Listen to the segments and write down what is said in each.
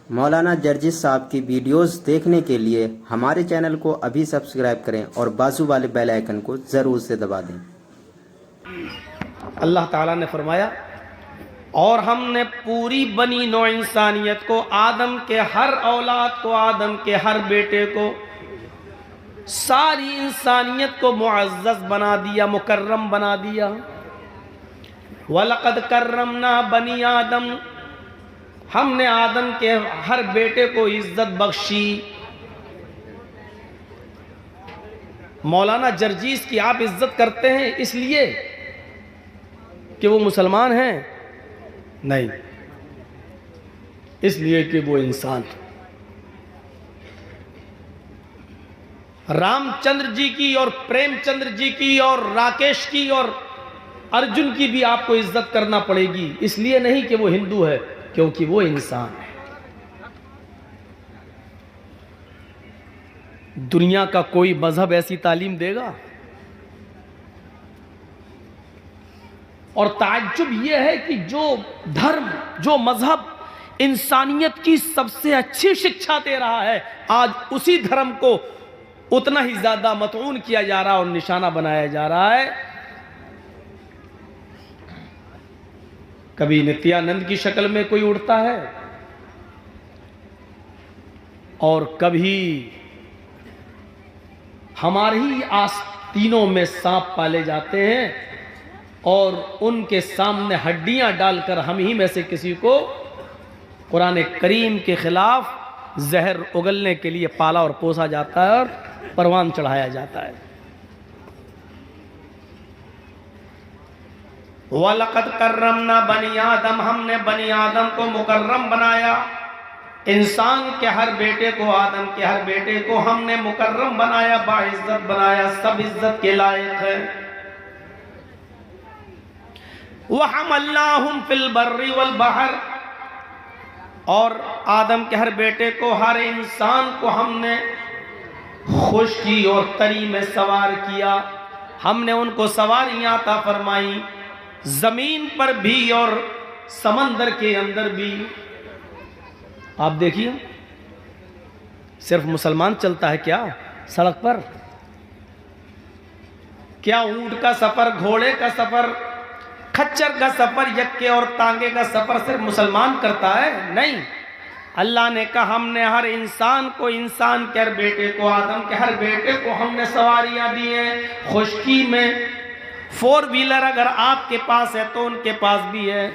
مولانا جرجس صاحب کی ویڈیوز دیکھنے کے لیے ہمارے چینل کو ابھی سبسکرائب کریں اور بازو والے بیل آئیکن کو ضرور سے دبا دیں۔ اللہ تعالیٰ نے فرمایا اور ہم نے پوری بنی نوع انسانیت کو، آدم کے ہر اولاد کو، آدم کے ہر بیٹے کو، ساری انسانیت کو معزز بنا دیا، مکرم بنا دیا۔ وَلَقَدْ كَرَّمْنَا بَنِي آدم، ہم نے آدم کے ہر بیٹے کو عزت بخشی۔ مولانا جرجیس کی آپ عزت کرتے ہیں اس لیے کہ وہ مسلمان ہیں؟ نہیں، اس لیے کہ وہ انسان۔ رام چندر جی کی اور پریم چندر جی کی اور راکیش کی اور ارجن کی بھی آپ کو عزت کرنا پڑے گی، اس لیے نہیں کہ وہ ہندو ہے، کیونکہ وہ انسان ہے۔ دنیا کا کوئی مذہب ایسی تعلیم دے گا؟ اور تعجب یہ ہے کہ جو دھرم، جو مذہب انسانیت کی سب سے اچھی شکشا دے رہا ہے، آج اسی دھرم کو اتنا ہی زیادہ مطعون کیا جا رہا اور نشانہ بنایا جا رہا ہے۔ کبھی نتیانند کی شکل میں کوئی اڑتا ہے اور کبھی ہمارے ہی آستینوں میں سانپ پالے جاتے ہیں اور ان کے سامنے ہڈیاں ڈال کر ہم ہی میں سے کسی کو قرآن کریم کے خلاف زہر اگلنے کے لیے پالا اور پوسا جاتا ہے اور پروان چڑھایا جاتا ہے۔ وَلَقَدْ كَرَّمْنَا بَنِي آدم، ہم نے بنی آدم کو مکرم بنایا۔ انسان کے ہر بیٹے کو، آدم کے ہر بیٹے کو ہم نے مکرم بنایا، باعزت بنایا، سب عزت کے لائق ہے۔ وَحَمَلْنَاهُمْ فِي الْبَرِّ وَالْبَحْرِ، اور آدم کے ہر بیٹے کو، ہر انسان کو ہم نے خشکی اور تری میں سوار کیا۔ ہم نے ان کو سواریاں عطا فرمائی، زمین پر بھی اور سمندر کے اندر بھی۔ آپ دیکھیے، صرف مسلمان چلتا ہے کیا سڑک پر؟ کیا اونٹ کا سفر، گھوڑے کا سفر، کھچر کا سفر، یکے اور تانگے کا سفر صرف مسلمان کرتا ہے؟ نہیں، اللہ نے کہا ہم نے ہر انسان کو، انسان کے ہر بیٹے کو، آدم کے ہر بیٹے کو ہم نے سواریاں دی ہیں۔ خشکی میں فور ویلر اگر آپ کے پاس ہے تو ان کے پاس بھی ہے،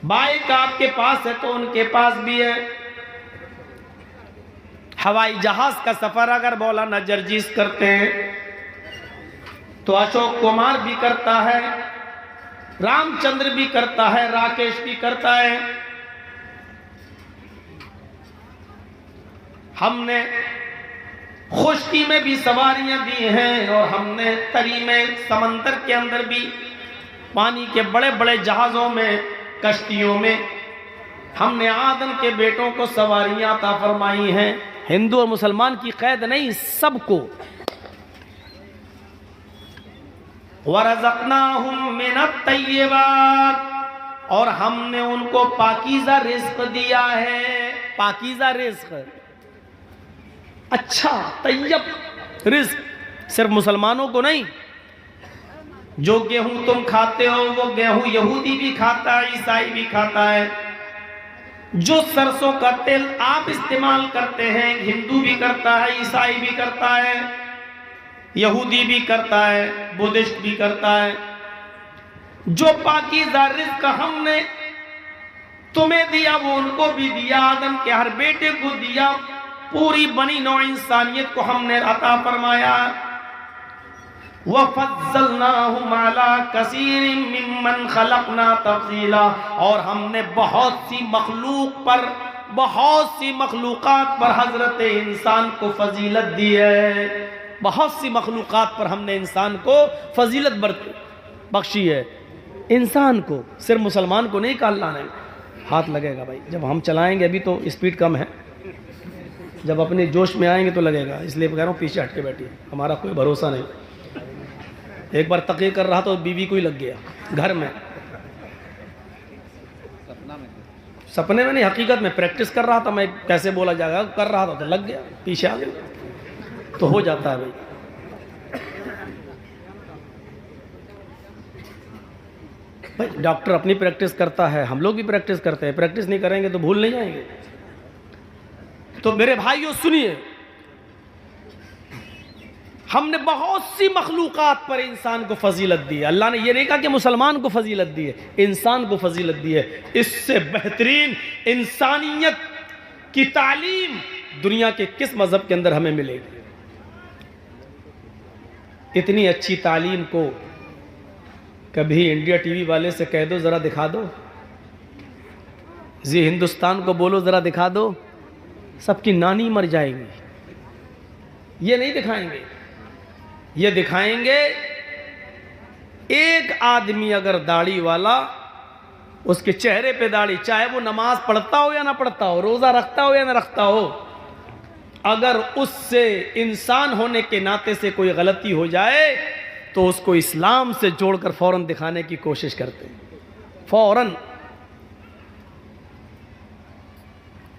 بائک آپ کے پاس ہے تو ان کے پاس بھی ہے۔ ہوائی جہاز کا سفر اگر مولانا جرجیس کرتے ہیں تو اشوک کمار بھی کرتا ہے، رام چندر بھی کرتا ہے، راکیش بھی کرتا ہے۔ ہم نے خشکی میں بھی سواریاں دی ہیں اور ہم نے تری میں، سمندر کے اندر بھی، پانی کے بڑے بڑے جہازوں میں، کشتیوں میں ہم نے آدم کے بیٹوں کو سواریاں عطا فرمائی ہیں۔ ہندو اور مسلمان کی قید نہیں، سب کو۔ وَرَزَقْنَاهُم مِّنَ الطَّيِّبَاتِ، اور ہم نے ان کو پاکیزہ رزق دیا ہے۔ پاکیزہ رزق، اچھا طیب رزق، صرف مسلمانوں کو نہیں۔ جو گیہوں تم کھاتے ہو وہ گیہوں یہودی بھی کھاتا ہے، عیسائی بھی کھاتا ہے۔ جو سرسوں کا تیل آپ استعمال کرتے ہیں، ہندو بھی کرتا ہے، عیسائی بھی کرتا ہے، یہودی بھی کرتا ہے، بدھسٹ بھی کرتا ہے۔ جو پاکیزہ رزق ہم نے تمہیں دیا وہ ان کو بھی دیا، آدم کے ہر بیٹے کو دیا، پوری بنی نوع انسانیت کو ہم نے عطا فرمایا۔ وَفَضَّلْنَاهُمْ عَلَىٰ كَثِيرٍ مِّمَّنْ خَلَقْنَا تَفْضِيلًا، اور ہم نے بہت سی مخلوق پر، بہت سی مخلوقات پر حضرت انسان کو فضیلت دی ہے۔ بہت سی مخلوقات پر ہم نے انسان کو فضیلت بخشی ہے۔ انسان کو، صرف مسلمان کو نہیں کہا اللہ نے۔ ہاتھ لگے گا بھائی، جب ہم چلائیں گے، ابھی تو اسپیڈ کم ہے، جب اپنے جوش میں آئیں گے تو لگے گا، اس لیے کہہ رہا ہوں پیچھے ہٹ کے بیٹھیے، ہمارا کوئی بھروسہ نہیں۔ ایک بار تقریر کر رہا تو بیوی کو ہی لگ گیا گھر میں، سپنے میں نہیں، حقیقت میں پریکٹس کر رہا تھا میں، کیسے بولا جائے گا، کر رہا تھا تو لگ گیا، پیچھے آ گیا، تو ہو جاتا ہے بھائی۔ بھائی ڈاکٹر اپنی پریکٹس کرتا ہے، ہم لوگ بھی پریکٹس کرتے ہیں، پریکٹس نہیں کریں گے تو بھول نہیں جائیں گے۔ تو میرے بھائیوں سنیے، ہم نے بہت سی مخلوقات پر انسان کو فضیلت دی ہے۔ اللہ نے یہ نہیں کہا کہ مسلمان کو فضیلت دی ہے، انسان کو فضیلت دی ہے۔ اس سے بہترین انسانیت کی تعلیم دنیا کے کس مذہب کے اندر ہمیں ملے گی؟ اتنی اچھی تعلیم کو کبھی انڈیا ٹی وی والے سے کہہ دو ذرا دکھا دو، زی ہندوستان کو بولو ذرا دکھا دو، سب کی نانی مر جائے گی۔ یہ نہیں دکھائیں گے، یہ دکھائیں گے ایک آدمی اگر داڑھی والا، اس کے چہرے پہ داڑھی، چاہے وہ نماز پڑھتا ہو یا نہ پڑھتا ہو، روزہ رکھتا ہو یا نہ رکھتا ہو، اگر اس سے انسان ہونے کے ناطے سے کوئی غلطی ہو جائے تو اس کو اسلام سے جوڑ کر فوراً دکھانے کی کوشش کرتے ہیں، فوراً۔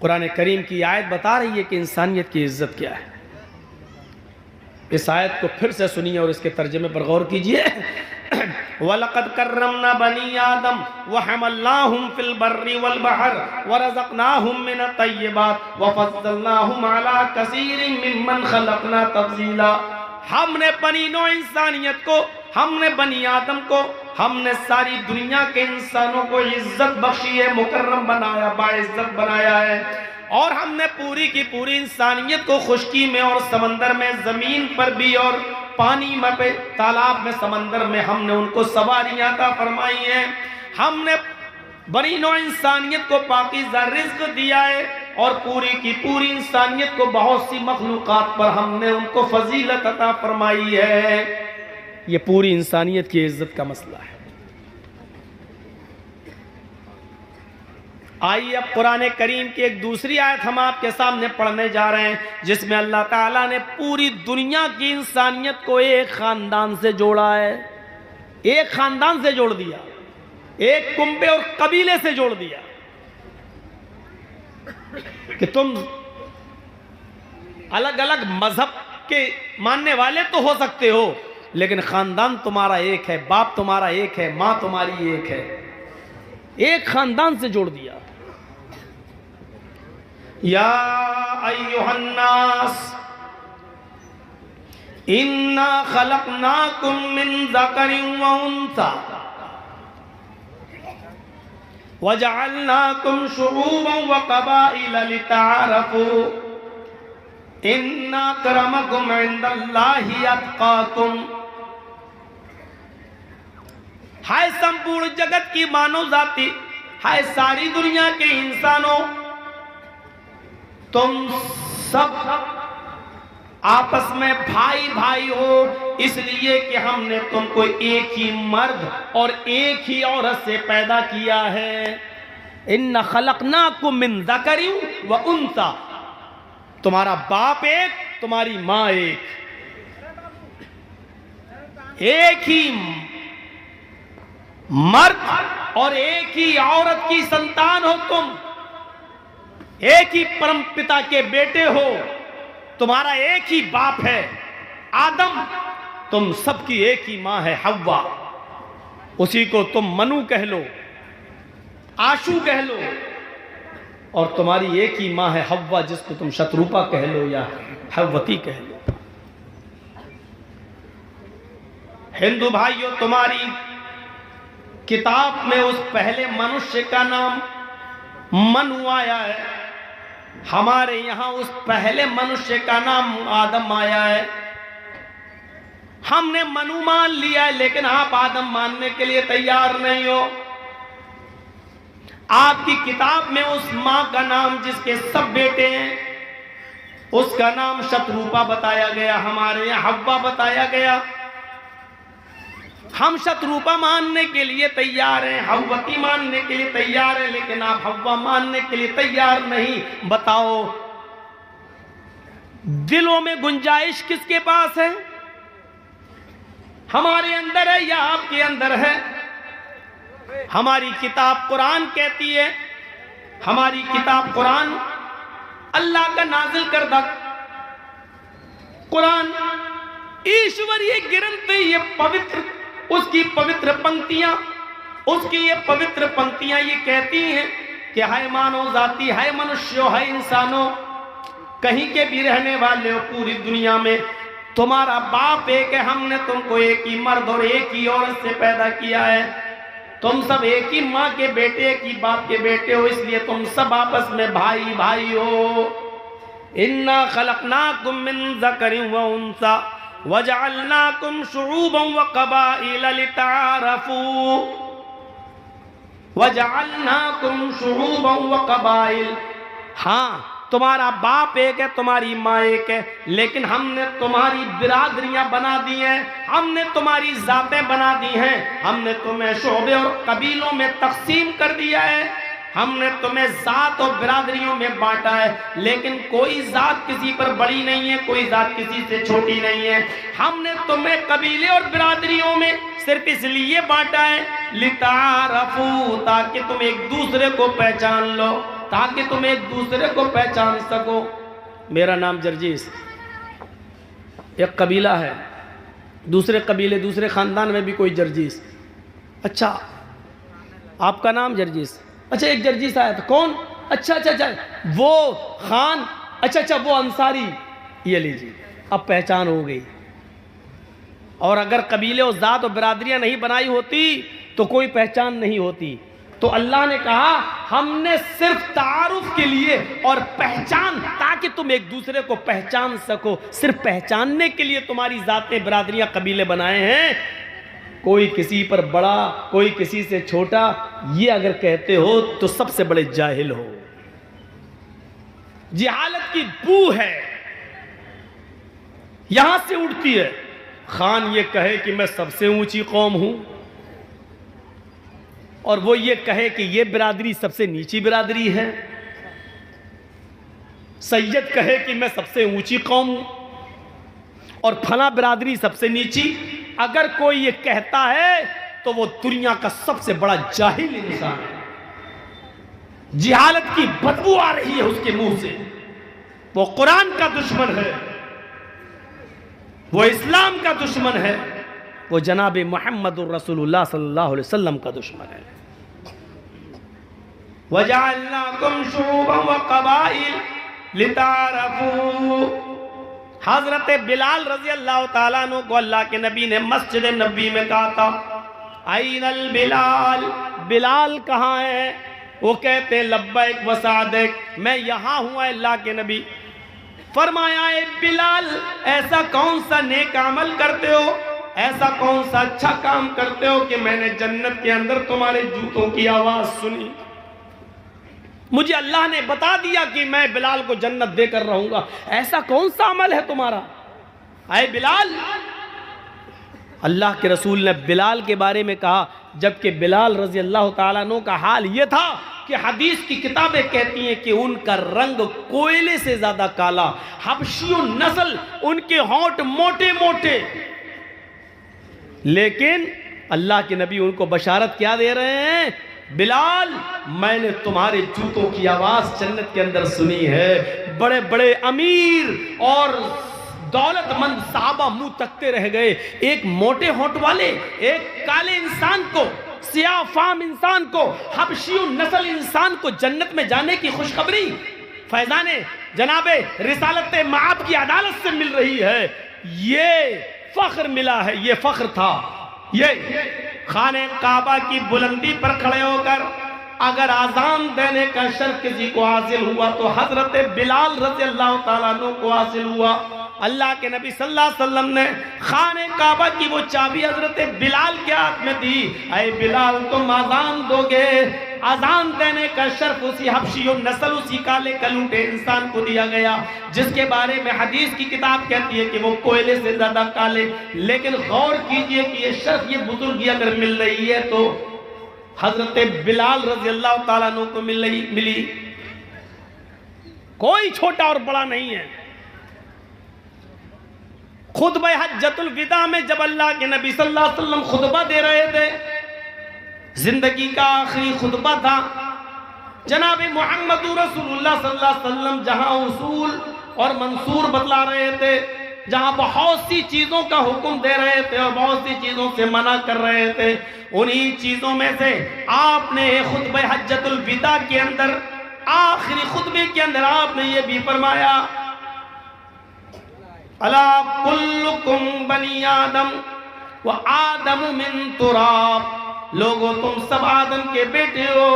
قرآن کریم کی آیت بتا رہی ہے کہ انسانیت کی عزت کیا ہے۔ اس آیت کو پھر سے سنیے اور اس کے ترجمے پر غور کیجئے۔ وَلَقَدْ كَرَّمْنَا بَنِي آدَمَ وَحَمَلْنَاهُمْ فِي الْبَرِّ وَالْبَحْرِ وَرَزَقْنَاهُمْ مِنَ الطَّيِّبَاتِ وَفَضَّلْنَاهُمْ عَلَىٰ كَثِيرٍ مِّمَّنْ خَلَقْنَا تَفْضِيلًا۔ ہم نے بنی نوع انسانیت کو، ہم نے بنی آدم کو، ہم نے ساری دنیا کے انسانوں کو عزت بخشی ہے، مکرم بنایا، باعزت بنایا ہے، اور ہم نے پوری کی پوری انسانیت کو خشکی میں اور سمندر میں، زمین پر بھی اور پانی میں، تالاب میں، سمندر میں، ہم نے ان کو سواریاں عطا فرمائی ہیں۔ ہم نے بنی نوع انسانیت کو پاکیزہ رزق دیا ہے، اور پوری کی پوری انسانیت کو بہت سی مخلوقات پر ہم نے ان کو فضیلت عطا فرمائی ہے۔ یہ پوری انسانیت کی عزت کا مسئلہ ہے۔ آئیے اب قرآن کریم کی ایک دوسری آیت ہم آپ کے سامنے پڑھنے جا رہے ہیں، جس میں اللہ تعالیٰ نے پوری دنیا کی انسانیت کو ایک خاندان سے جوڑا ہے، ایک خاندان سے جوڑ دیا، ایک کنبے اور قبیلے سے جوڑ دیا، کہ تم الگ الگ مذہب کے ماننے والے تو ہو سکتے ہو، لیکن خاندان تمہارا ایک ہے، باپ تمہارا ایک ہے، ماں تمہاری ایک ہے، ایک خاندان سے جوڑ دیا۔ یا ایھا الناس انا خلقناکم من ذکر و انثی وجعلناکم شعوبا وقبائل لتعارفوا ان اکرمکم عند اللہ اتقاکم۔ ہائے سمپورن جگت کی مانو ذاتی، ہائے ساری دنیا کے انسانوں، تم سب آپس میں بھائی بھائی ہو، اس لیے کہ ہم نے تم کو ایک ہی مرد اور ایک ہی عورت سے پیدا کیا ہے۔ ان خلقناکم من ذکر و انثی، تمہارا باپ ایک، تمہاری ماں ایک، ایک ہی مرد اور ایک ہی عورت کی سنتان ہو، تم ایک ہی پرم پتا کے بیٹے ہو، تمہارا ایک ہی باپ ہے آدم، تم سب کی ایک ہی ماں ہے حوا، اسی کو تم منو کہہ لو، آشو کہہ لو، اور تمہاری ایک ہی ماں ہے حوا، جس کو تم شتروپا کہہ لو یا حوتی کہہ لو۔ ہندو بھائیوں، تمہاری کتاب میں اس پہلے منشیہ کا نام منو آیا ہے، ہمارے یہاں اس پہلے منشیہ کا نام آدم آیا ہے۔ ہم نے منو مان لیا ہے، لیکن آپ آدم ماننے کے لیے تیار نہیں ہو۔ آپ کی کتاب میں اس ماں کا نام جس کے سب بیٹے ہیں، اس کا نام شتروپا بتایا گیا، ہمارے یہاں حوا بتایا گیا۔ ہم شتروپا ماننے کے لیے تیار ہیں، حوتی ماننے کے لیے تیار ہیں، لیکن آپ حوا ماننے کے لیے تیار نہیں۔ بتاؤ دلوں میں گنجائش کس کے پاس ہے؟ ہمارے اندر ہے یا آپ کے اندر ہے؟ ہماری کتاب قرآن کہتی ہے ہماری کتاب قرآن اللہ کا نازل کردہ قرآن ایشوریہ گرنتھ، یہ پوتر، اس کی پوتر پنکتیاں، اس کی یہ پوتر پنکتیاں یہ کہتی ہیں کہ ہے مانو ذاتی، ہے منشیو، ہے انسانوں، کہیں کے بھی رہنے والے ہو پوری دنیا میں، تمہارا باپ ایک ہے، ہم نے تم کو ایک ہی مرد اور ایک ہی عورت سے پیدا کیا ہے، تم سب ایک ہی ماں کے بیٹے، ایک ہی باپ کے بیٹے ہو، اس لیے تم سب آپس میں بھائی بھائی ہو۔ اِنَّا خَلَقْنَاكُم مِّن ذَكَرٍ وَأُنثَىٰ وَجَعَلْنَاكُمْ شُعُوبًا وَقَبَائِلَ لِتَعَارَفُوا وَجَعَلْنَاكُمْ شُعُوبًا وَقَبَائِلَ۔ ہاں تمہارا باپ ایک ہے، تمہاری ماں ایک ہے، لیکن ہم نے تمہاری برادریاں بنا دی ہیں، ہم نے تمہاری ذاتیں بنا دی ہیں، ہم نے تمہیں شعبے اور قبیلوں میں تقسیم کر دیا ہے، ہم نے تمہیں ذات اور برادریوں میں بانٹا ہے، لیکن کوئی ذات کسی پر بڑی نہیں ہے، کوئی ذات کسی سے چھوٹی نہیں ہے، ہم نے تمہیں قبیلے اور برادریوں میں صرف اس لیے بانٹا ہے لِتَعَارَفُوا، تاکہ تم ایک دوسرے کو پہچان لو، تاکہ تم ایک دوسرے کو پہچان سکو۔ میرا نام جرجیس، ایک قبیلہ ہے، دوسرے قبیلے دوسرے خاندان میں بھی کوئی جرجیس، اچھا آپ کا نام جرجیس، اچھا ایک جرجیس آیا تھا، کون؟ اچھا اچھا اچھا وہ خان، اچھا اچھا وہ انصاری، یہ لیجیے اب پہچان ہو گئی۔ اور اگر قبیلے اور ذات و برادریاں نہیں بنائی ہوتی تو کوئی پہچان نہیں ہوتی۔ تو اللہ نے کہا ہم نے صرف تعارف کے لیے اور پہچان، تاکہ تم ایک دوسرے کو پہچان سکو، صرف پہچاننے کے لیے تمہاری ذاتیں برادریاں قبیلے بنائے ہیں۔ کوئی کسی پر بڑا، کوئی کسی سے چھوٹا، یہ اگر کہتے ہو تو سب سے بڑے جاہل ہو، جہالت کی بو ہے یہاں سے اٹھتی ہے۔ خان یہ کہے کہ میں سب سے اونچی قوم ہوں، اور وہ یہ کہے کہ یہ برادری سب سے نیچی برادری ہے، سید کہے کہ میں سب سے اونچی قوم ہوں اور فلاں برادری سب سے نیچی۔ اگر کوئی یہ کہتا ہے تو وہ دنیا کا سب سے بڑا جاہل انسان ہے، جہالت کی بدبو آ رہی ہے اس کے منہ سے، وہ قرآن کا دشمن ہے، وہ اسلام کا دشمن ہے، وہ جناب محمد الرسول اللہ صلی اللہ علیہ وسلم کا دشمن ہے۔ وَجَعَلْنَاكُمْ شُعُوبًا وَقَبَائِلَ لِتَعَارَفُوا۔ حضرت بلال رضی اللہ تعالیٰ عنہ کو اللہ کے نبی نے مسجد نبی میں کہا تھا اَيْنَ الْبِلال، بلال کہاں ہے؟ وہ کہتے لبیک وسعدیک، میں یہاں ہوں اے اللہ کے نبی۔ فرمایا اے بلال، ایسا کون سا نیک عمل کرتے ہو، ایسا کون سا اچھا کام کرتے ہو کہ میں نے جنت کے اندر تمہارے جوتوں کی آواز سنی؟ مجھے اللہ نے بتا دیا کہ میں بلال کو جنت دے کر رہوں گا، ایسا کون سا عمل ہے تمہارا اے بلال؟ اللہ کے رسول نے بلال کے بارے میں کہا، جبکہ بلال رضی اللہ تعالیٰ عنہ کا حال یہ تھا کہ حدیث کی کتابیں کہتی ہیں کہ ان کا رنگ کوئلے سے زیادہ کالا، حبشی نسل، ان کے ہونٹ موٹے موٹے، لیکن اللہ کے نبی ان کو بشارت کیا دے رہے ہیں؟ بلال، میں نے تمہارے جوتوں کی آواز جنت کے اندر سنی ہے۔ بڑے بڑے امیر اور دولت مند صحابہ منہ تکتے رہ گئے، ایک موٹے ہونٹ والے، ایک کالے انسان کو، سیاہ فام انسان کو، حبشی نسل انسان کو جنت میں جانے کی خوشخبری فیضان جناب رسالت معاد کی عدالت سے مل رہی ہے۔ یہ فخر ملا ہے، یہ فخر تھا۔ یہ خانہ کعبہ کی بلندی پر کھڑے ہو کر اگر آذان دینے کا شرف کسی کو حاصل ہوا تو حضرت بلال رضی اللہ تعالیٰ عنہ کو حاصل ہوا۔ اللہ کے نبی صلی اللہ علیہ وسلم نے خانہ کعبہ کی وہ چابی حضرت بلال کے ہاتھ میں دی، اے بلال تم آذان دو گے، آذان دینے کا شرف اسی حبشی نسل، اسی کالے کلوٹے انسان کو دیا گیا جس کے بارے میں حدیث کی کتاب کہتی ہے کہ وہ کوئلے سے زیادہ کالے۔ لیکن غور کیجئے کہ یہ شرف، یہ بزرگی اگر مل رہی ہے تو حضرت بلال رضی اللہ تعالیٰ عنہ کو ملی، کوئی چھوٹا اور بڑا نہیں ہے۔ خطبہ حجۃ الوداع میں جب اللہ کے نبی صلی اللہ علیہ وسلم خطبہ دے رہے تھے، زندگی کا آخری خطبہ تھا، جناب محمد رسول اللہ صلی اللہ علیہ وسلم جہاں اصول اور منصور بتلا رہے تھے، جہاں بہت سی چیزوں کا حکم دے رہے تھے اور بہت سی چیزوں سے منع کر رہے تھے، انہی چیزوں میں سے آپ نے خطبہ حجۃ الوداع کے اندر، آخری خطبے کے اندر آپ نے یہ بھی فرمایا، الا کلکم بنی آدم وآدم من تراب، لوگوں تم سب آدم کے بیٹے ہو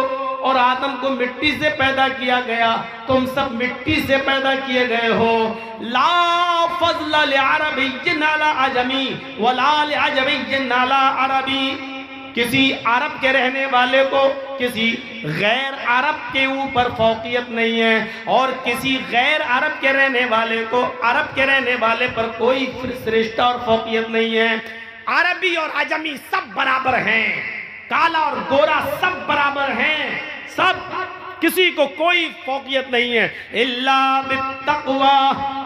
اور آدم کو مٹی سے پیدا کیا گیا، تم سب مٹی سے پیدا کیے گئے ہو، لا فضل لعربی علی عجمی ولا لعجمی علی عربی، کسی عرب کے رہنے والے کو کسی غیر عرب کے اوپر فوقیت نہیں ہے، اور کسی غیر عرب کے رہنے والے کو عرب کے رہنے والے پر کوئی فرشتہ اور فوقیت نہیں ہے۔ عربی اور عجمی سب برابر ہیں، کالا اور گورا سب برابر ہیں، سب، کسی کو کوئی فوقیت نہیں ہے، الا بالتقوی،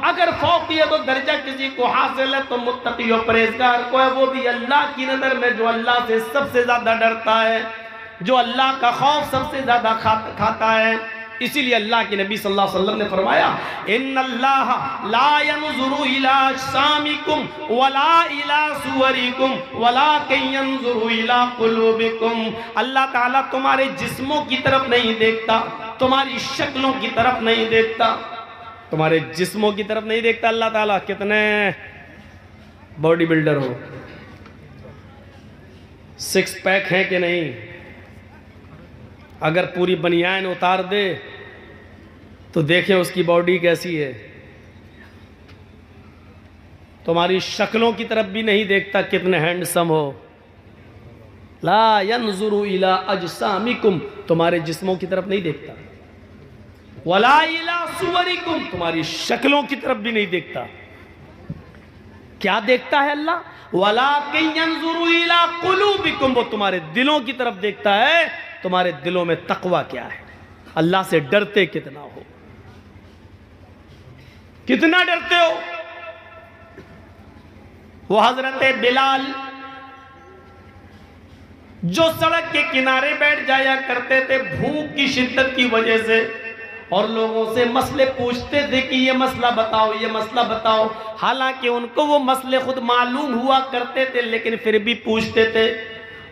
اگر فوقیت و درجہ کسی کو حاصل ہے تو متقی و پرہیزگار کو ہے، وہ بھی اللہ کی نظر میں جو اللہ سے سب سے زیادہ ڈرتا ہے، جو اللہ کا خوف سب سے زیادہ کھاتا ہے۔ اسی لیے اللہ کے نبی صلی اللہ علیہ وسلم نے فرمایا، ان اللہ لا ينظر الى اجسامکم ولا الى صورکم ولکن ينظر الى قلوبکم، اللہ تعالیٰ تمہارے جسموں کی طرف نہیں دیکھتا، تمہاری شکلوں کی طرف نہیں دیکھتا، تمہارے جسموں کی طرف نہیں دیکھتا اللہ تعالیٰ، کتنے باڈی بلڈر ہو، سکس پیک ہیں کہ نہیں، اگر پوری بنیان اتار دے تو دیکھیں اس کی باڈی کیسی ہے، تمہاری شکلوں کی طرف بھی نہیں دیکھتا کتنے ہینڈسم ہو، لا ينظر الى اجسامکم، تمہارے جسموں کی طرف نہیں دیکھتا، ولا الى صورکم، تمہاری شکلوں کی طرف بھی نہیں دیکھتا، کیا دیکھتا ہے اللہ؟ ولکن ينظر الى قلوبکم، وہ تمہارے دلوں کی طرف دیکھتا ہے، تمہارے دلوں میں تقوی کیا ہے، اللہ سے ڈرتے کتنا ہو، کتنا ڈرتے ہو۔ وہ حضرت بلال جو سڑک کے کنارے بیٹھ جایا کرتے تھے بھوک کی شدت کی وجہ سے، اور لوگوں سے مسئلے پوچھتے تھے کہ یہ مسئلہ بتاؤ، یہ مسئلہ بتاؤ، حالانکہ ان کو وہ مسئلے خود معلوم ہوا کرتے تھے لیکن پھر بھی پوچھتے تھے۔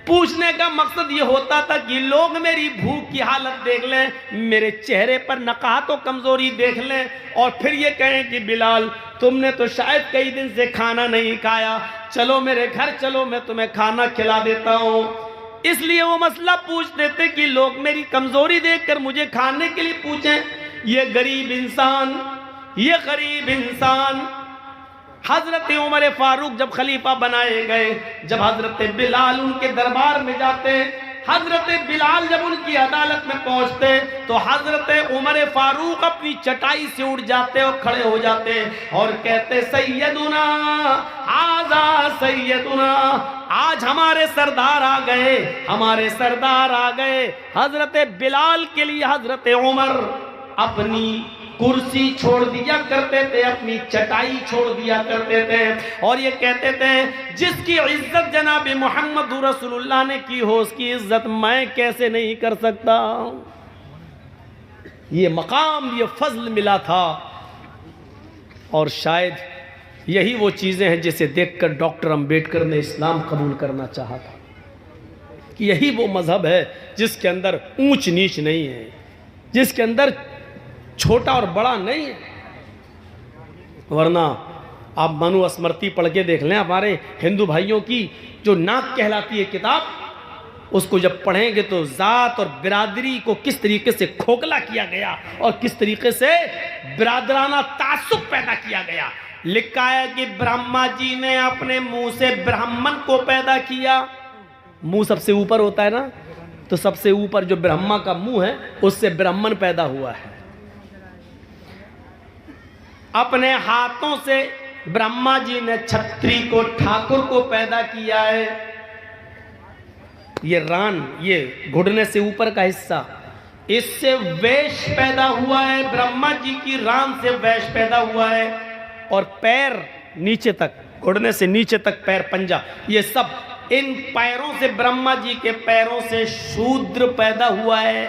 پوچھنے کا مقصد یہ ہوتا تھا کہ لوگ میری بھوک کی حالت دیکھ لیں، میرے چہرے پر نقاہت و کمزوری دیکھ لیں، اور پھر یہ کہیں کہ بلال تم نے تو شاید کئی دن سے کھانا نہیں کھایا، چلو میرے گھر چلو، میں تمہیں کھانا کھلا دیتا ہوں۔ اس لیے وہ مسئلہ پوچھتے تھے کہ لوگ میری کمزوری دیکھ کر مجھے کھانے کے لیے پوچھیں۔ یہ غریب انسان، یہ غریب انسان، حضرت عمر فاروق جب خلیفہ بنائے گئے، جب حضرت بلال ان کے دربار میں جاتے، حضرت بلال جب ان کی عدالت میں پہنچتے تو حضرت عمر فاروق اپنی چٹائی سے اٹھ جاتے اور کھڑے ہو جاتے اور کہتے سیدنا آزا سیدنا، آج ہمارے سردار آ گئے، ہمارے سردار آ گئے۔ حضرت بلال کے لیے حضرت عمر اپنی کرسی چھوڑ دیا کرتے تھے، اپنی چٹائی چھوڑ دیا کرتے تھے، اور یہ کہتے تھے جس کی عزت جناب محمد رسول اللہ نے کی ہو اس کی عزت میں کیسے نہیں کر سکتا۔ یہ مقام، یہ فضل ملا تھا، اور شاید یہی وہ چیزیں ہیں جسے دیکھ کر ڈاکٹر امبیڈکر نے اسلام قبول کرنا چاہا تھا، کہ یہی وہ مذہب ہے جس کے اندر اونچ نیچ نہیں ہے، جس کے اندر چھوٹا اور بڑا نہیں ہے۔ ورنہ آپ منو اسمرتی پڑھ کے دیکھ لیں، ہمارے ہندو بھائیوں کی جو ناک کہلاتی ہے کتاب، اس کو جب پڑھیں گے تو ذات اور برادری کو کس طریقے سے کھوکھلا کیا گیا اور کس طریقے سے برادرانہ تعصب پیدا کیا گیا۔ لکھا ہے کہ برہما جی نے اپنے منہ سے برہمن کو پیدا کیا، منہ سب سے اوپر ہوتا ہے نا، تو سب سے اوپر جو برہما کا منہ ہے اس سے برہمن پیدا ہوا ہے۔ اپنے ہاتھوں سے برہما جی نے چھتری کو، ٹھاکر کو پیدا کیا ہے۔ یہ ران، یہ گھڑنے سے اوپر کا حصہ، اس سے ویش پیدا ہوا ہے، برہما جی کی ران سے ویش پیدا ہوا ہے، اور پیر نیچے تک، گھڑنے سے نیچے تک پیر، پنجہ، یہ سب ان پیروں سے، برہما جی کے پیروں سے شودر پیدا ہوا ہے۔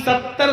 70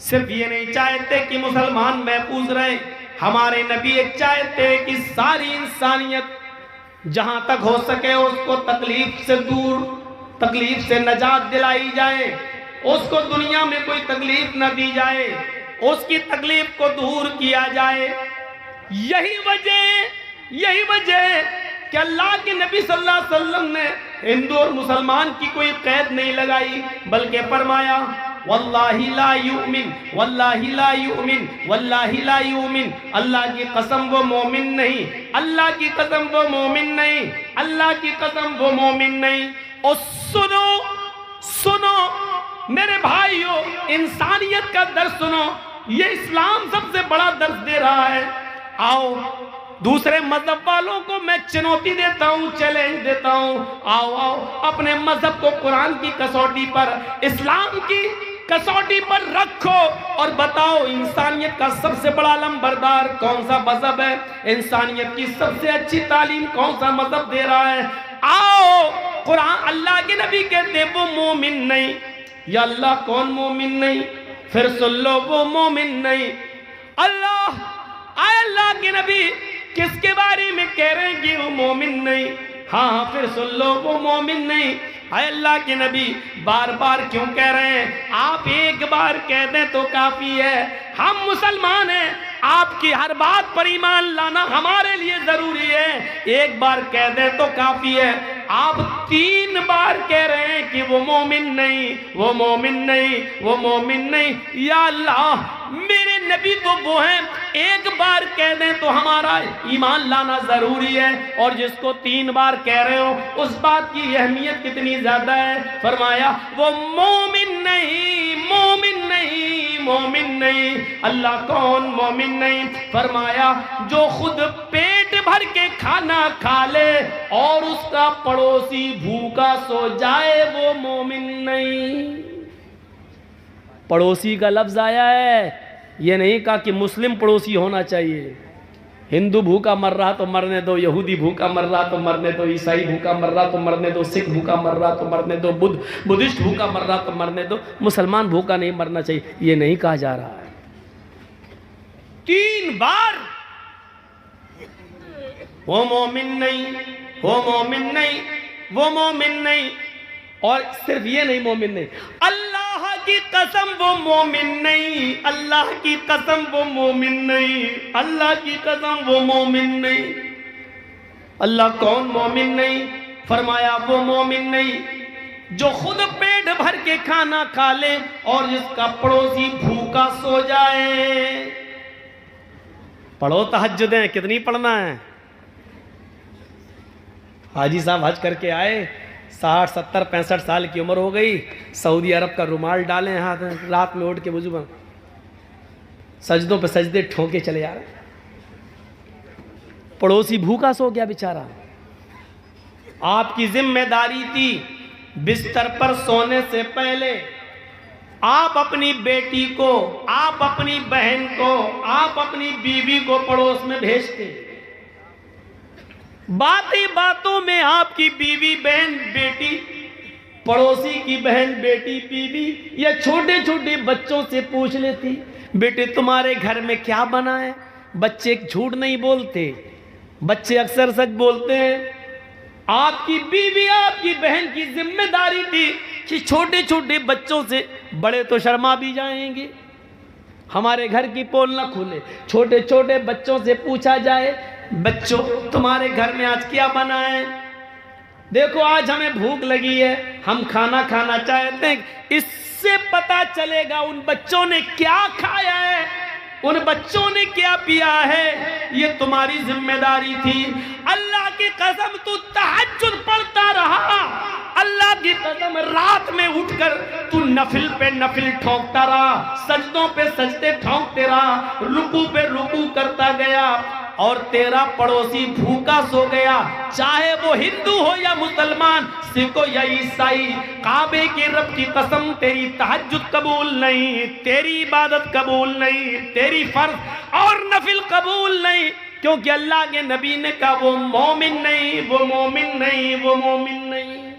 صرف یہ نہیں چاہتے کہ مسلمان محفوظ رہے، ہمارے نبی ایک چاہتے کہ ساری انسانیت جہاں تک ہو سکے اس کو تکلیف سے دور، تکلیف سے نجات دلائی جائے، اس کو دنیا میں کوئی تکلیف نہ دی جائے، اس کی تکلیف کو دور کیا جائے۔ یہی وجہ کہ اللہ کے نبی صلی اللہ علیہ وسلم نے ہندو اور مسلمان کی کوئی قید نہیں لگائی، بلکہ فرمایا واللہ لا یؤمن، واللہ لا یؤمن، واللہ لا یؤمن، اللہ کی قسم وہ مومن نہیں، اللہ کی قسم وہ مومن نہیں، اللہ کی قسم وہ مومن نہیں۔ اور سنو میرے بھائیو، انسانیت کا درس سنو، یہ اسلام سب سے بڑا درس دے رہا ہے۔ آؤ دوسرے مذہب والوں کو میں چنوتی دیتا ہوں، چیلنج دیتا ہوں، آؤ اپنے مذہب کو قرآن کی کسوٹی پر، اسلام کی کسوٹی پر رکھو اور بتاؤ انسانیت کا سب سے بڑا علمبردار کون سا مذہب ہے، انسانیت کی سب سے اچھی تعلیم کون سا مذہب دے رہا ہے۔ آؤ قرآن، اللہ کے نبی کہتے ہیں وہ مومن نہیں، یا اللہ کون مومن نہیں؟ پھر سن لو وہ مومن نہیں۔ اللہ کے نبی کس کے بارے میں کہہ رہے ہیں کہ وہ مومن نہیں؟ ہاں پھر سن لو وہ مومن نہیں۔ اے اللہ کے نبی بار بار کیوں کہہ رہے ہیں؟ آپ ایک بار کہہ دیں تو کافی ہے، ہم مسلمان ہیں، آپ کی ہر بات پر ایمان لانا ہمارے لیے ضروری ہے، ایک بار کہہ دیں تو کافی ہے۔ آپ 3 بار کہہ رہے ہیں کہ وہ مومن نہیں، وہ مومن نہیں، وہ مومن نہیں۔ یا اللہ میرے نبی تو وہ ہیں، ایک بار کہہ دیں تو ہمارا ایمان لانا ضروری ہے، اور جس کو 3 بار کہہ رہے ہو اس بات کی اہمیت کتنی زیادہ ہے۔ فرمایا وہ مومن نہیں، مومن نہیں، مومن نہیں۔ اللہ کون مومن نہیں؟ فرمایا جو خود پیٹ بھر کے کھانا کھا لے اور اس کا پڑوسی بھوکا سو جائے وہ مومن نہیں۔ پڑوسی کا لفظ آیا ہے، یہ نہیں کہا کہ مسلم پڑوسی ہونا چاہیے۔ ہندو بھوکا مر رہا تو مرنے دو، یہودی بھوکا مر رہا تو مرنے دو، عیسائی بھوکا مر رہا تو مرنے دو، سکھ بھوکا مر رہا تو مرنے دو، بدھسٹ بھوکا مر رہا تو مرنے دو، مسلمان بھوکا نہیں مرنا چاہیے، یہ نہیں کہا جا رہا ہے۔ 3 بار وہ مومن نہیں، وہ مومن نہیں، وہ مومن نہیں، اور صرف یہ نہیں مومن نہیں، اللہ کی قسم وہ مومن نہیں، اللہ کی قسم وہ مومن نہیں، اللہ کی قسم وہ مومن نہیں۔ اللہ کون مومن نہیں؟ فرمایا وہ مومن نہیں جو خود پیٹ بھر کے کھانا کھا لے اور جس کا پڑوسی بھوکا سو جائے۔ پڑھو تہجدیں، کتنی پڑھنا ہے؟ حاجی صاحب حج کر کے آئے، 60 70 65 سال کی عمر ہو گئی، سعودی عرب کا رومال ڈالیں ہاتھ، رات میں اٹھ کے وضو میں سجدوں پہ سجدے ٹھونکے چلے جا رہے، پڑوسی بھوکا سو گیا بیچارہ۔ آپ کی ذمہ داری تھی بستر پر سونے سے پہلے آپ اپنی بیٹی کو، آپ اپنی بہن کو، آپ اپنی بیوی کو پڑوس میں بھیجتے۔ باتوں میں آپ کی بیوی بہن بیٹی، پڑوسی کی بہن بیٹی بیوی یا چھوٹے چھوٹے بچوں سے پوچھ لیتی بیٹے تمہارے گھر میں کیا بنا ہے؟ بچے جھوٹ نہیں بولتے، بچے اکثر سچ بولتے ہیں۔ آپ کی بیوی، آپ کی بہن کی ذمہ داری تھی کہ چھوٹے چھوٹے بچوں سے، بڑے تو شرما بھی جائیں گے، ہمارے گھر کی پول نہ کھولے، چھوٹے چھوٹے بچوں سے پوچھا جائے بچوں تمہارے گھر میں آج کیا بنا ہے؟ دیکھو آج ہمیں بھوک لگی ہے، ہم کھانا کھانا چاہتے ہیں۔ اس سے پتا چلے گا ان بچوں نے کیا کھایا ہے، ان بچوں نے کیا پیا ہے۔ یہ تمہاری ذمہ داری تھی۔ اللہ کی قسم تو تہجد پڑھتا رہا، اللہ کی قسم رات میں اٹھ کر تو نفل پہ نفل ٹھونکتا رہا، سجدوں پہ سجدے ٹھونکتے رہا، رکوع پہ رکوع کرتا گیا، اور تیرا پڑوسی بھوکا سو گیا، چاہے وہ ہندو ہو یا مسلمان، سکھ ہو یا عیسائی۔ کعبے کے رب کی قسم تیری تہجد قبول نہیں، تیری عبادت قبول نہیں، تیری فرض اور نفل قبول نہیں، کیونکہ اللہ کے نبی نے کہا وہ مومن نہیں، وہ مومن نہیں، وہ مومن نہیں۔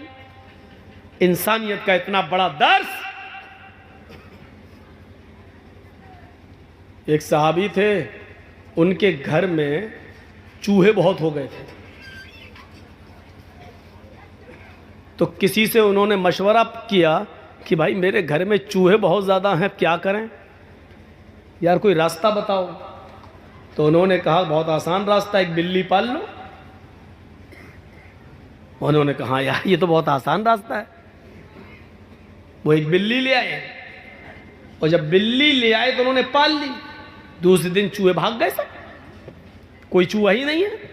انسانیت کا اتنا بڑا درس ایک صحابی تھے, ان کے گھر میں چوہے بہت ہو گئے تھے. تو کسی سے انہوں نے مشورہ کیا کہ بھائی میرے گھر میں چوہے بہت زیادہ ہیں, کیا کریں یار, کوئی راستہ بتاؤ. تو انہوں نے کہا بہت آسان راستہ, ایک بلی پال لو. انہوں نے کہا یار یہ تو بہت آسان راستہ ہے. وہ ایک بلی لے آئے, اور جب بلی لے آئے تو انہوں نے پال لی. دوسرے دن چوہے بھاگ گئے سب, کوئی چوہا ہی نہیں ہے.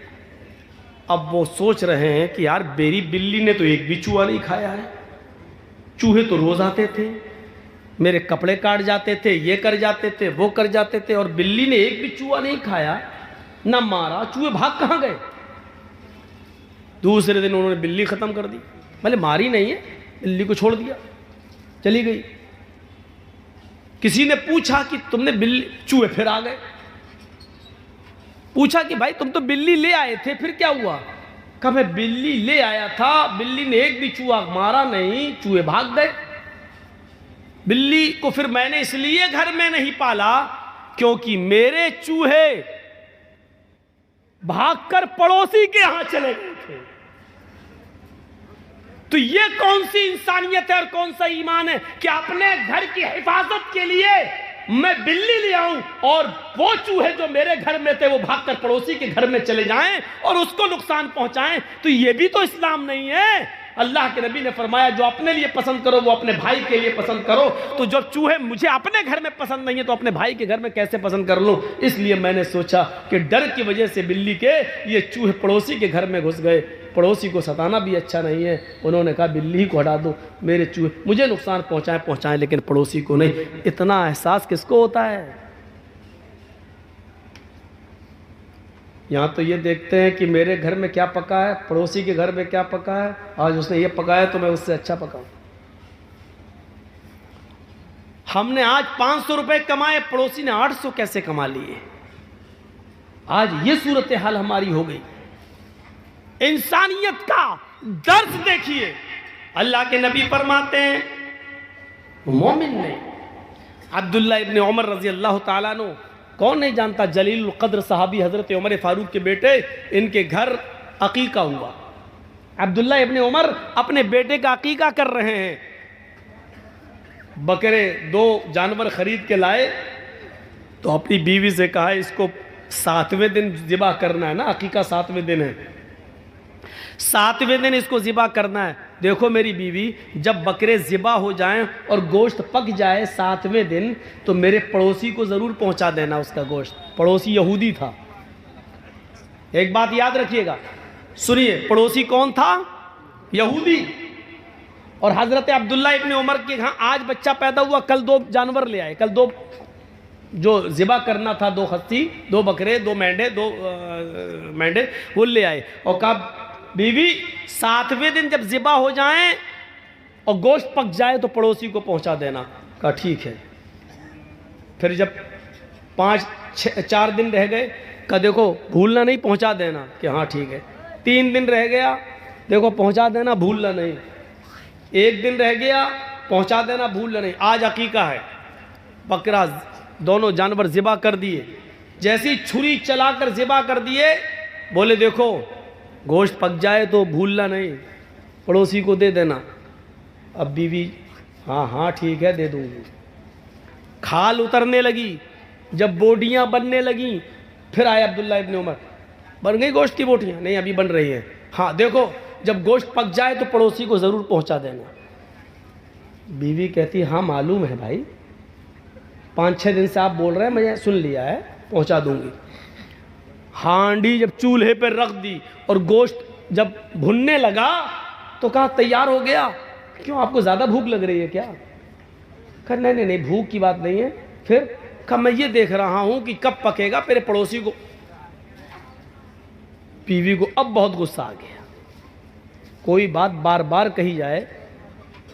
اب وہ سوچ رہے ہیں کہ یار میری بلی نے تو ایک بھی چوہا نہیں کھایا ہے, چوہے تو روز آتے تھے, میرے کپڑے کاٹ جاتے تھے, یہ کر جاتے تھے, وہ کر جاتے تھے, اور بلی نے ایک بھی چوہا نہیں کھایا, نہ مارا, چوہے بھاگ کہاں گئے. دوسرے دن انہوں نے بلی ختم کر دی, بھلے ماری نہیں ہے, بلی کو چھوڑ دیا, چلی گئی. کسی نے پوچھا کہ تم نے بلی, چوہے پھر آ گئے. پوچھا کہ بھائی تم تو بلی لے آئے تھے, پھر کیا ہوا؟ کہا میں بلی لے آیا تھا, بلی نے ایک بھی چوہا مارا نہیں, چوہے بھاگ گئے. بلی کو پھر میں نے اس لیے گھر میں نہیں پالا کیونکہ میرے چوہے بھاگ کر پڑوسی کے ہاں چلے گئے تھے. تو یہ کون سی انسانیت ہے اور کون سا ایمان ہے کہ اپنے گھر کی حفاظت کے لیے میں بلی لے آؤں, اور وہ چوہے جو میرے گھر میں تھے وہ بھاگ کر پڑوسی کے گھر میں چلے جائیں اور اس کو نقصان پہنچائیں. تو یہ بھی تو اسلام نہیں ہے. اللہ کے نبی نے فرمایا جو اپنے لیے پسند کرو وہ اپنے بھائی کے لیے پسند کرو. تو جب چوہے مجھے اپنے گھر میں پسند نہیں ہے تو اپنے بھائی کے گھر میں کیسے پسند کر لوں؟ اس لیے میں نے سوچا کہ ڈر کی وجہ سے بلی کے یہ چوہے پڑوسی کے گھر میں گھس گئے, پڑوسی کو ستانا بھی اچھا نہیں ہے. انہوں نے کہا بلی کو ہٹا دو, میرے چوہے مجھے نقصان پہنچائیں لیکن پڑوسی کو نہیں. اتنا احساس کس کو ہوتا ہے؟ یہاں تو یہ دیکھتے ہیں کہ میرے گھر میں کیا پکا ہے, پڑوسی کے گھر میں کیا پکا ہے, آج اس نے یہ پکایا تو میں اس سے اچھا پکاؤں. ہم نے آج 500 روپے کمائے, پڑوسی نے 800 کیسے کما لیے؟ آج یہ صورتحال ہماری ہو گئی. انسانیت کا درس دیکھیے. اللہ کے نبی فرماتے ہیں مومن نے, عبداللہ ابن عمر رضی اللہ تعالیٰ عنہ, کون نہیں جانتا, جلیل القدر صحابی حضرت عمر فاروق کے بیٹے, ان کے گھر عقیقہ ہوا. عبداللہ ابن عمر اپنے بیٹے کا عقیقہ کر رہے ہیں. بکرے 2 جانور خرید کے لائے تو اپنی بیوی سے کہا اس کو 7ویں دن ذبح کرنا ہے نا, عقیقہ 7ویں دن ہے, 7ویں دن اس کو ذبح کرنا ہے. دیکھو میری بیوی, جب بکرے ذبح ہو جائیں اور گوشت پک جائے 7ویں دن تو میرے پڑوسی کو ضرور پہنچا دینا اس کا گوشت. پڑوسی یہودی تھا. ایک بات یاد رکھیے گا, سنیے, پڑوسی کون تھا؟ یہودی. اور حضرت عبداللہ ابن عمر کے ہاں آج بچہ پیدا ہوا, کل 2 جانور لے آئے, کل 2 جو ذبح کرنا تھا, 2 خصی, 2 بکرے, 2 مینڈے, 2 مینڈے وہ لے آئے. اور کہا بیوی 7ویں دن جب ذبح ہو جائیں اور گوشت پک جائے تو پڑوسی کو پہنچا دینا. کہا ٹھیک ہے. پھر جب 4 دن رہ گئے, کہا دیکھو بھولنا نہیں, پہنچا دینا. کہ ہاں ٹھیک ہے. 3 دن رہ گیا, دیکھو پہنچا دینا, بھولنا نہیں. 1 دن رہ گیا, پہنچا دینا, بھولنا نہیں. آج عقیقہ ہے, بکرا دونوں جانور ذبح کر دیے. جیسی چھری چلا کر ذبح کر دیے, بولے دیکھو گوشت پک جائے تو بھولنا نہیں, پڑوسی کو دے دینا. اب بیوی ہاں ٹھیک ہے دے دوں گی. کھال اترنے لگی, جب بوٹیاں بننے لگیں, پھر آئے عبداللہ ابن عمر, بن گئی گوشت کی بوٹیاں؟ نہیں ابھی بن رہی ہیں. ہاں دیکھو جب گوشت پک جائے تو پڑوسی کو ضرور پہنچا دینا. بیوی کہتی ہاں معلوم ہے بھائی, 5-6 دن سے آپ بول رہے ہیں, میں سن لیا ہے, پہنچا دوں گی. ہانڈی جب چولہے پہ رکھ دی اور گوشت جب بھننے لگا تو کہا تیار ہو گیا. کیوں, آپ کو زیادہ بھوک لگ رہی ہے کیا؟ کہا نہیں بھوک کی بات نہیں ہے. پھر کہا میں یہ دیکھ رہا ہوں کہ کب پکے گا, میرے پڑوسی کو. بیوی کو اب بہت غصہ آ گیا. کوئی بات بار بار کہی جائے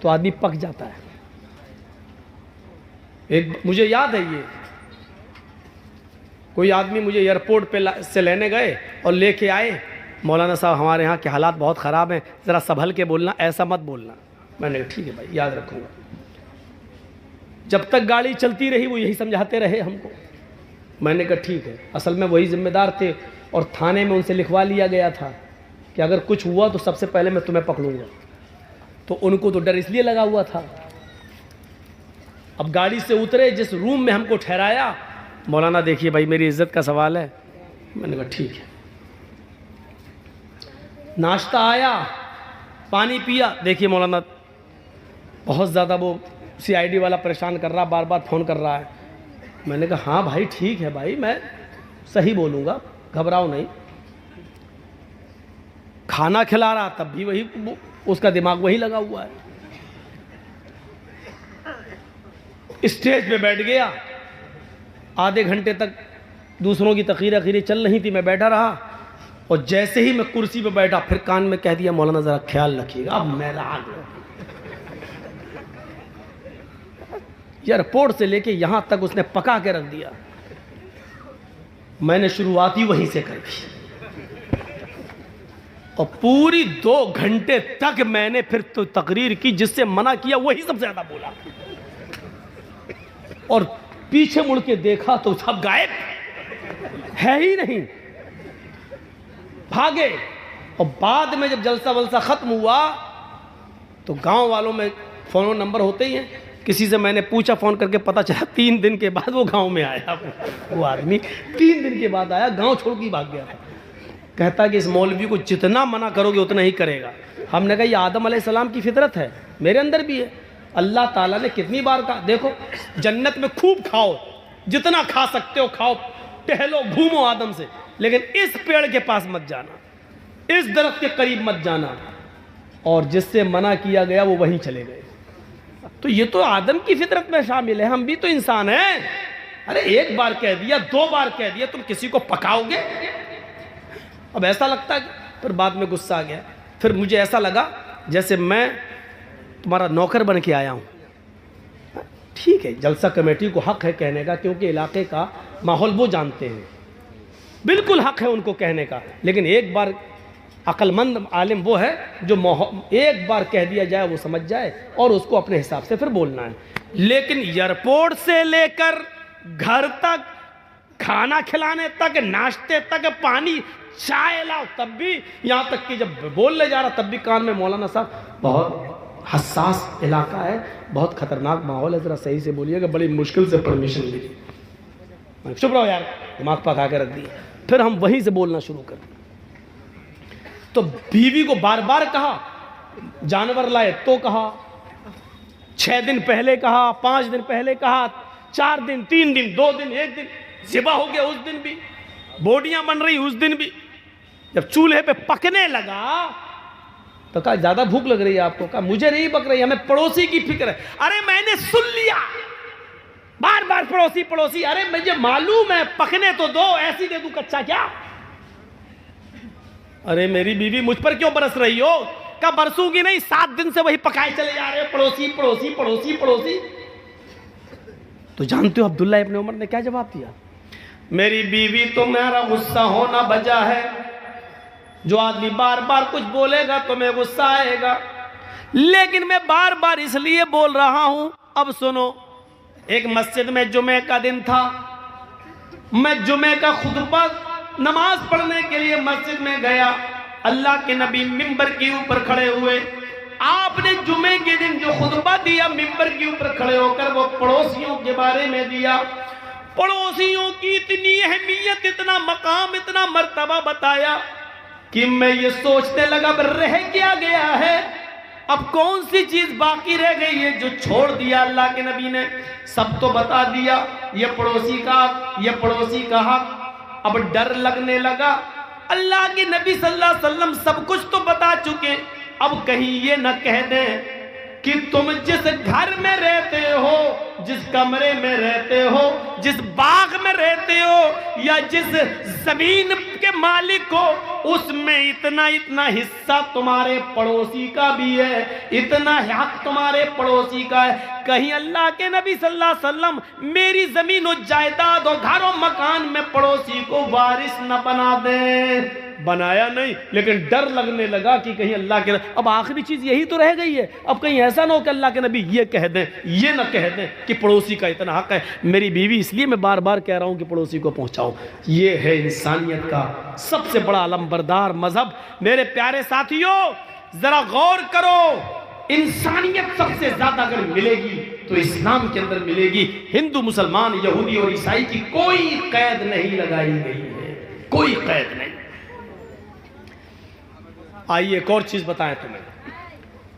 تو آدمی پک جاتا ہے. مجھے یاد ہے, یہ کوئی آدمی مجھے ایئرپورٹ پہ سے لینے گئے اور لے کے آئے, مولانا صاحب ہمارے ہاں کے حالات بہت خراب ہیں, ذرا سنبھل کے بولنا, ایسا مت بولنا. میں نے کہا ٹھیک ہے بھائی, یاد رکھوں گا. جب تک گاڑی چلتی رہی وہ یہی سمجھاتے رہے ہم کو. میں نے کہا ٹھیک ہے. اصل میں وہی ذمہ دار تھے اور تھانے میں ان سے لکھوا لیا گیا تھا کہ اگر کچھ ہوا تو سب سے پہلے میں تمہیں پکڑوں گا. تو ان کو تو ڈر اس لیے لگا ہوا تھا. اب گاڑی سے اترے, جس روم میں ہم کو ٹھہرایا, مولانا دیکھیے بھائی میری عزت کا سوال ہے. میں نے کہا ٹھیک ہے. ناشتہ آیا, پانی پیا. دیکھیے مولانا بہت زیادہ وہ سی آئی ڈی والا پریشان کر رہا, بار بار فون کر رہا ہے. میں نے کہا ہاں بھائی ٹھیک ہے بھائی, میں صحیح بولوں گا, گھبراؤ نہیں. کھانا کھلا رہا تب بھی وہی, اس کا دماغ وہی لگا ہوا ہے. اسٹیج پہ بیٹھ گیا, آدھے گھنٹے تک دوسروں کی تقریر چل رہی تھی, میں بیٹھا رہا. اور جیسے ہی میں کرسی پہ بیٹھا پھر کان میں کہہ دیا مولانا ذرا خیال رکھیے گا. اب میں ایئرپورٹ سے لے کے یہاں تک اس نے پکا کے رکھ دیا. میں نے شروعات ہی وہیں سے کر دی اور پوری 2 گھنٹے تک میں نے پھر تو تقریر کی. جس سے منع کیا وہی سب سے زیادہ بولا, اور پیچھے مڑ کے دیکھا تو سب غائب ہے ہی نہیں, بھاگے. اور بعد میں جب جلسہ ولسہ ختم ہوا تو گاؤں والوں میں فون نمبر ہوتے ہی ہیں, کسی سے میں نے پوچھا فون کر کے, پتہ چلا 3 دن کے بعد وہ گاؤں میں آیا. وہ آدمی 3 دن کے بعد آیا, گاؤں چھوڑ کے بھاگ گیا تھا. کہتا کہ اس مولوی کو جتنا منع کرو گے اتنا ہی کرے گا. ہم نے کہا یہ آدم علیہ السلام کی فطرت ہے, میرے اندر بھی ہے. اللہ تعالیٰ نے کتنی بار کہا دیکھو جنت میں خوب کھاؤ, جتنا کھا سکتے ہو کھاؤ, ٹہلو گھومو آدم سے, لیکن اس پیڑ کے پاس مت جانا, اس درخت کے قریب مت جانا. اور جس سے منع کیا گیا وہ وہیں چلے گئے. تو یہ تو آدم کی فطرت میں شامل ہے, ہم بھی تو انسان ہیں. ارے ایک بار کہہ دیا, 2 بار کہہ دیا, تم کسی کو پکاؤ گے؟ اب ایسا لگتا ہے, پھر بعد میں غصہ آ گیا. پھر مجھے ایسا لگا جیسے میں تمہارا نوکر بن کے آیا ہوں. ٹھیک ہے, جلسہ کمیٹی کو حق ہے کہنے کا, کیونکہ علاقے کا ماحول وہ جانتے ہیں, بالکل حق ہے ان کو کہنے کا. لیکن ایک بار عقل مند عالم وہ ہے جو ایک بار کہہ دیا جائے وہ سمجھ جائے اور اس کو اپنے حساب سے پھر بولنا ہے. لیکن ایئرپورٹ سے لے کر گھر تک, کھانا کھلانے تک, ناشتے تک, پانی چائے لاؤ, تب بھی یہاں تک کہ جب بولنے جا رہا تب بھی کان میں مولانا صاحب بہت حساس علاقہ ہے, بہت خطرناک ماحول ہے, ذرا صحیح سے بولیے گا. بڑی مشکل سے پرمیشن ملی. چپ رہو یار, دماغ پکا کے رکھ دیا. پھر ہم وہیں سے بولنا شروع کر دیا. تو بیوی کو بار بار کہا, جانور لائے تو کہا, 6 دن پہلے کہا, 5 دن پہلے کہا, 4 دن, 3 دن, 2 دن, 1 دن, ذبح ہو گیا اس دن بھی, بوڈیاں بن رہی اس دن بھی. جب چولہے پہ پکنے لگا تو کہا زیادہ بھوک لگ رہی ہے آپ کو؟ کہا مجھے نہیں پک رہی, ہمیں پڑوسی کی فکر ہے. ارے میں نے سن لیا بار بار پڑوسی پڑوسی. ارے مجھے معلوم ہے, پکنے تو دو, ایسی دے دوں کچا کیا؟ ارے میری بیوی مجھ پر کیوں برس رہی ہو؟ کہا برسوں گی نہیں, 7 دن سے وہی پکائے چلے جا رہے, پڑوسی پڑوسی پڑوسی پڑوسی. تو جانتے ہو عبداللہ ابن عمر نے کیا جواب دیا؟ میری بیوی تمہارا غصہ ہونا بجا ہے, جو آدمی بار بار کچھ بولے گا تمہیں غصہ آئے گا, لیکن میں بار بار اس لیے بول رہا ہوں. اب سنو, ایک مسجد میں جمعہ کا دن تھا, میں جمعہ کا خطبہ نماز پڑھنے کے لیے مسجد میں گیا. اللہ کے نبی ممبر کے اوپر کھڑے ہوئے. آپ نے جمعے کے دن جو خطبہ دیا ممبر کے اوپر کھڑے ہو کر وہ پڑوسیوں کے بارے میں دیا. پڑوسیوں کی اتنی اہمیت, اتنا مقام, اتنا مرتبہ بتایا کہ میں یہ سوچنے لگا اب رہ کیا گیا ہے, اب کون سی چیز باقی رہ گئی ہے جو چھوڑ دیا اللہ کے نبی نے. سب تو بتا دیا, یہ پڑوسی کا حق, یہ پڑوسی کا حق. اب ڈر لگنے لگا, اللہ کے نبی صلی اللہ علیہ وسلم سب کچھ تو بتا چکے, اب کہیں یہ نہ کہہ دیں کہ تم جس گھر میں رہتے ہو, جس کمرے میں رہتے ہو, جس باغ میں رہتے ہو, یا جس زمین کے مالک ہو, اس میں اتنا اتنا حصہ تمہارے پڑوسی کا بھی ہے, اتنا حق تمہارے پڑوسی کا ہے. کہیں اللہ کے نبی صلی اللہ علیہ وسلم میری زمین و جائیداد و گھر و مکان میں پڑوسی کو وارث نہ بنا دیں. بنایا نہیں, لیکن ڈر لگنے لگا کہ کہیں اللہ کے اب آخری چیز یہی تو رہ گئی ہے, اب کہیں ایسا نہ ہو کہ اللہ کے نبی یہ کہہ دیں, یہ نہ کہہ دیں کہ کہ پڑوسی کا اتنا حق ہے. میری بیوی اس لیے میں بار بار کہہ رہا ہوں کہ پڑوسی کو پہنچاؤ. یہ ہے انسانیت کا سب سے بڑا علمبردار مذہب. میرے پیارے ساتھیوں ذرا غور کرو, انسانیت سب سے زیادہ اگر ملے گی تو اسلام کے اندر ملے گی. ہندو, مسلمان, یہودی اور عیسائی کی کوئی قید نہیں لگائی گئی ہے, کوئی قید نہیں. آئیے ایک اور چیز بتائیں تمہیں,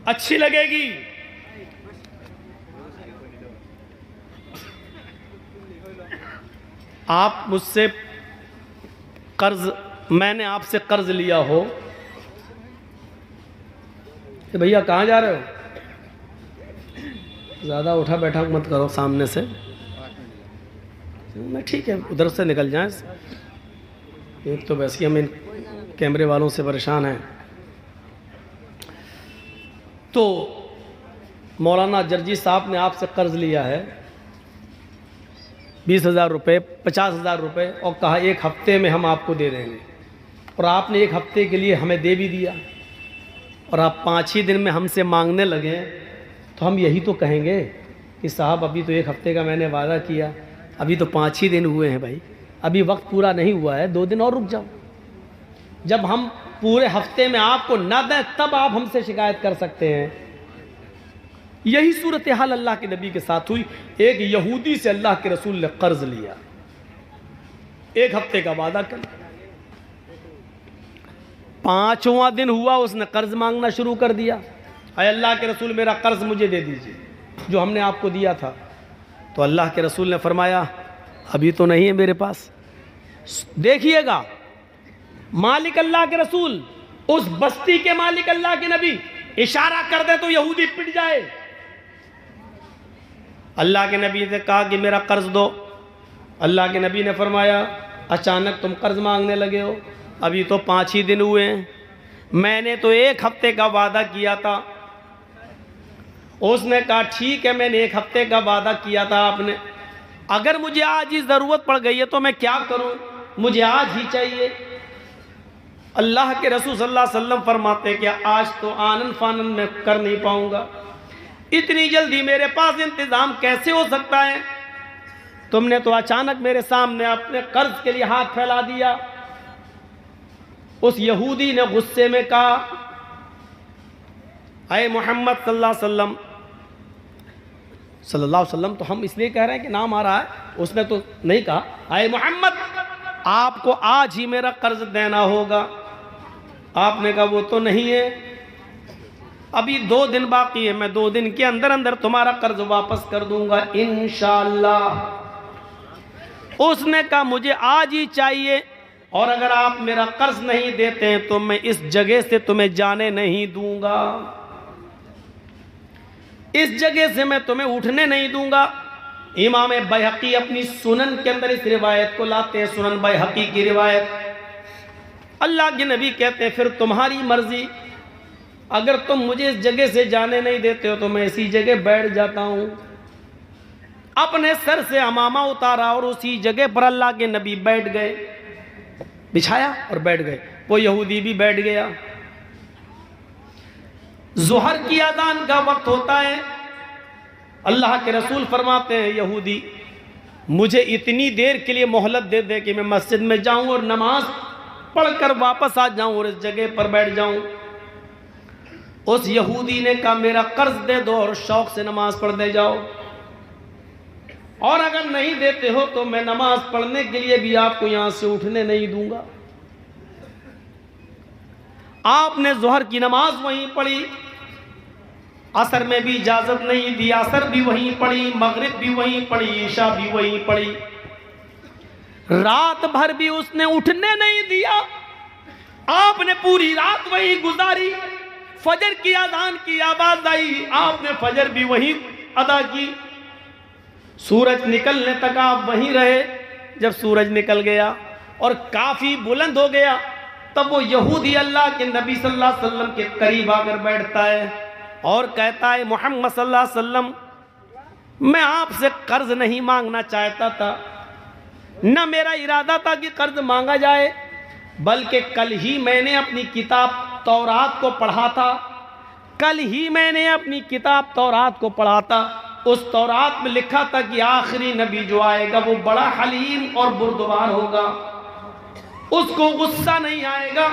اچھی لگے گی. آپ مجھ سے قرض, میں نے آپ سے قرض لیا ہو کہ بھیا کہاں جا رہے ہو, زیادہ اٹھا بیٹھا مت کرو سامنے سے. میں ٹھیک ہے ادھر سے نکل جائیں, ایک تو ویسے ہم ان کیمرے والوں سے پریشان ہیں. تو مولانا جرجی صاحب نے آپ سے قرض لیا ہے 20,000 روپے, 50,000 روپے, اور کہا ایک ہفتے میں ہم آپ کو دے دیں گے. اور آپ نے ایک ہفتے کے لیے ہمیں دے بھی دیا, اور آپ 5 ہی دن میں ہم سے مانگنے لگے, تو ہم یہی تو کہیں گے کہ صاحب ابھی تو ایک ہفتے کا میں نے وعدہ کیا, ابھی تو 5 ہی دن ہوئے ہیں بھائی, ابھی وقت پورا نہیں ہوا ہے, 2 دن اور رک جاؤ. جب ہم پورے ہفتے میں آپ کو نہ دیں تب آپ ہم سے شکایت کر سکتے ہیں. یہی صورتحال اللہ کے نبی کے ساتھ ہوئی. ایک یہودی سے اللہ کے رسول نے قرض لیا, ایک ہفتے کا وعدہ کر, 5واں دن ہوا اس نے قرض مانگنا شروع کر دیا. اے اللہ کے رسول میرا قرض مجھے دے دیجیے جو ہم نے آپ کو دیا تھا. تو اللہ کے رسول نے فرمایا ابھی تو نہیں ہے میرے پاس. دیکھیے گا مالک اللہ کے رسول, اس بستی کے مالک اللہ کے نبی اشارہ کر دے تو یہودی پٹ جائے. اللہ کے نبی نے کہا کہ میرا قرض دو. اللہ کے نبی نے فرمایا اچانک تم قرض مانگنے لگے ہو, ابھی تو 5 ہی دن ہوئے ہیں, میں نے تو 1 ہفتے کا وعدہ کیا تھا. اس نے کہا ٹھیک ہے میں نے 1 ہفتے کا وعدہ کیا تھا آپ نے, اگر مجھے آج ہی ضرورت پڑ گئی ہے تو میں کیا کروں, مجھے آج ہی چاہیے. اللہ کے رسول صلی اللہ علیہ وسلم فرماتے کہ آج تو آنن فانن میں کر نہیں پاؤں گا, اتنی جلدی میرے پاس انتظام کیسے ہو سکتا ہے, تم نے تو اچانک میرے سامنے اپنے قرض کے لیے ہاتھ پھیلا دیا. اس یہودی نے غصے میں کہا اے محمد صلی اللہ علیہ وسلم, صلی اللہ علیہ وسلم تو ہم اس لیے کہہ رہے ہیں کہ نام آ رہا ہے, اس نے تو نہیں کہا اے محمد آپ کو آج ہی میرا قرض دینا ہوگا. آپ نے کہا وہ تو نہیں ہے, ابھی 2 دن باقی ہے, میں 2 دن کے اندر اندر تمہارا قرض واپس کر دوں گا انشاءاللہ. اس نے کہا مجھے آج ہی چاہیے, اور اگر آپ میرا قرض نہیں دیتے ہیں تو میں اس جگہ سے تمہیں جانے نہیں دوں گا, اس جگہ سے میں تمہیں اٹھنے نہیں دوں گا. امام بیہقی اپنی سنن کے اندر اس روایت کو لاتے ہیں, سنن بیہقی کی روایت. اللہ کے نبی کہتے ہیں پھر تمہاری مرضی, اگر تم مجھے اس جگہ سے جانے نہیں دیتے ہو تو میں اسی جگہ بیٹھ جاتا ہوں. اپنے سر سے عمامہ اتارا اور اسی جگہ پر اللہ کے نبی بیٹھ گئے, بچھایا اور بیٹھ گئے. وہ یہودی بھی بیٹھ گیا. ظہر کی اذان کا وقت ہوتا ہے, اللہ کے رسول فرماتے ہیں یہودی مجھے اتنی دیر کے لیے مہلت دے دے کہ میں مسجد میں جاؤں اور نماز پڑھ کر واپس آ جاؤں اور اس جگہ پر بیٹھ جاؤں. اس یہودی نے کہا میرا قرض دے دو اور شوق سے نماز پڑھ دے جاؤ, اور اگر نہیں دیتے ہو تو میں نماز پڑھنے کے لیے بھی آپ کو یہاں سے اٹھنے نہیں دوں گا. آپ نے ظہر کی نماز وہیں پڑھی, عصر میں بھی اجازت نہیں دی, عصر بھی وہیں پڑھی, مغرب بھی وہیں پڑھی, عشاء بھی وہیں پڑھی. رات بھر بھی اس نے اٹھنے نہیں دیا, آپ نے پوری رات وہیں گزاری. فجر کی اذان کی آواز آئی, آپ نے فجر بھی وہیں ادا کی. سورج نکلنے تک آپ وہیں رہے. جب سورج نکل گیا اور کافی بلند ہو گیا تب وہ یہودی اللہ کے نبی صلی اللہ علیہ وسلم کے قریب آ کر بیٹھتا ہے اور کہتا ہے محمد صلی اللہ علیہ وسلم میں آپ سے قرض نہیں مانگنا چاہتا تھا, نہ میرا ارادہ تھا کہ قرض مانگا جائے, بلکہ کل ہی میں نے اپنی کتاب تورات کو پڑھا تھا, کل ہی میں نے اپنی کتاب تورات کو پڑھا تھا. اس تورات میں لکھا تھا کہ آخری نبی جو آئے گا وہ بڑا حلیم اور بردبار ہوگا، اس کو غصہ نہیں آئے گا،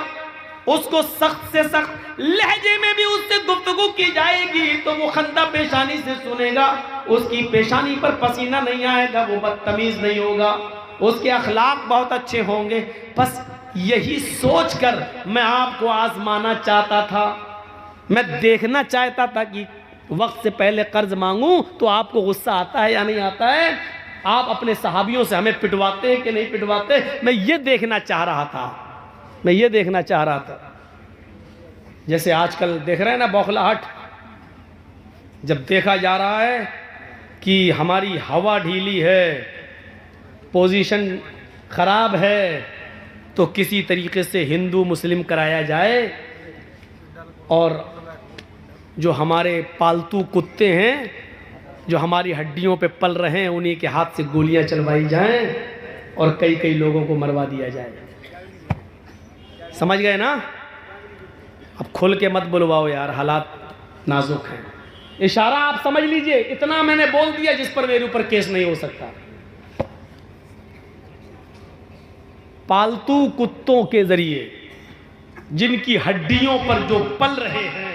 اس کو سخت سے سخت لہجے میں بھی اس سے گفتگو کی جائے گی تو وہ خندہ پیشانی سے سنے گا، اس کی پیشانی پر پسینہ نہیں آئے گا، وہ بدتمیز نہیں ہوگا، اس کے اخلاق بہت اچھے ہوں گے۔ بس یہی سوچ کر میں آپ کو آزمانا چاہتا تھا، میں دیکھنا چاہتا تھا کہ وقت سے پہلے قرض مانگوں تو آپ کو غصہ آتا ہے یا نہیں آتا ہے، آپ اپنے صحابیوں سے ہمیں پٹواتے ہیں کہ نہیں پٹواتے، میں یہ دیکھنا چاہ رہا تھا، میں یہ دیکھنا چاہ رہا تھا۔ جیسے آج کل دیکھ رہے ہیں نا بوکھلاہٹ، جب دیکھا جا رہا ہے کہ ہماری ہوا ڈھیلی ہے، پوزیشن خراب ہے، تو کسی طریقے سے ہندو مسلم کرایا جائے اور جو ہمارے پالتو کتے ہیں جو ہماری ہڈیوں پہ پل رہے ہیں انہی کے ہاتھ سے گولیاں چلوائی جائیں اور کئی لوگوں کو مروا دیا جائے۔ سمجھ گئے نا؟ اب کھل کے مت بلواؤ یار، حالات نازک ہیں، اشارہ آپ سمجھ لیجئے، اتنا میں نے بول دیا جس پر میرے اوپر کیس نہیں ہو سکتا۔ پالتو کتوں کے ذریعے جن کی ہڈیوں پر جو پل رہے ہیں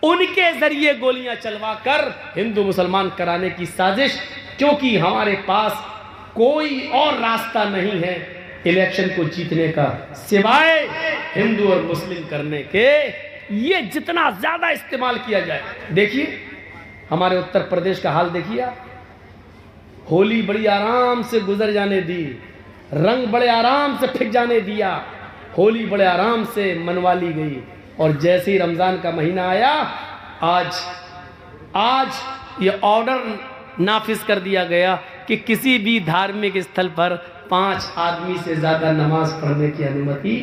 ان کے ذریعے گولیاں چلوا کر ہندو مسلمان کرانے کی سازش، کیونکہ ہمارے پاس کوئی اور راستہ نہیں ہے الیکشن کو جیتنے کا سوائے ہندو اور مسلم کرنے کے، یہ جتنا زیادہ استعمال کیا جائے۔ دیکھیے ہمارے اتر پردیش کا حال دیکھیے، ہولی بڑی آرام سے گزر جانے دی، رنگ بڑے آرام سے پھک جانے دیا، ہولی بڑے آرام سے منوا لی گئی، اور جیسے ہی رمضان کا مہینہ آیا آج یہ آرڈر نافذ کر دیا گیا کہ کسی بھی دھارمک استھل پر 5 آدمی سے زیادہ نماز پڑھنے کی انومتی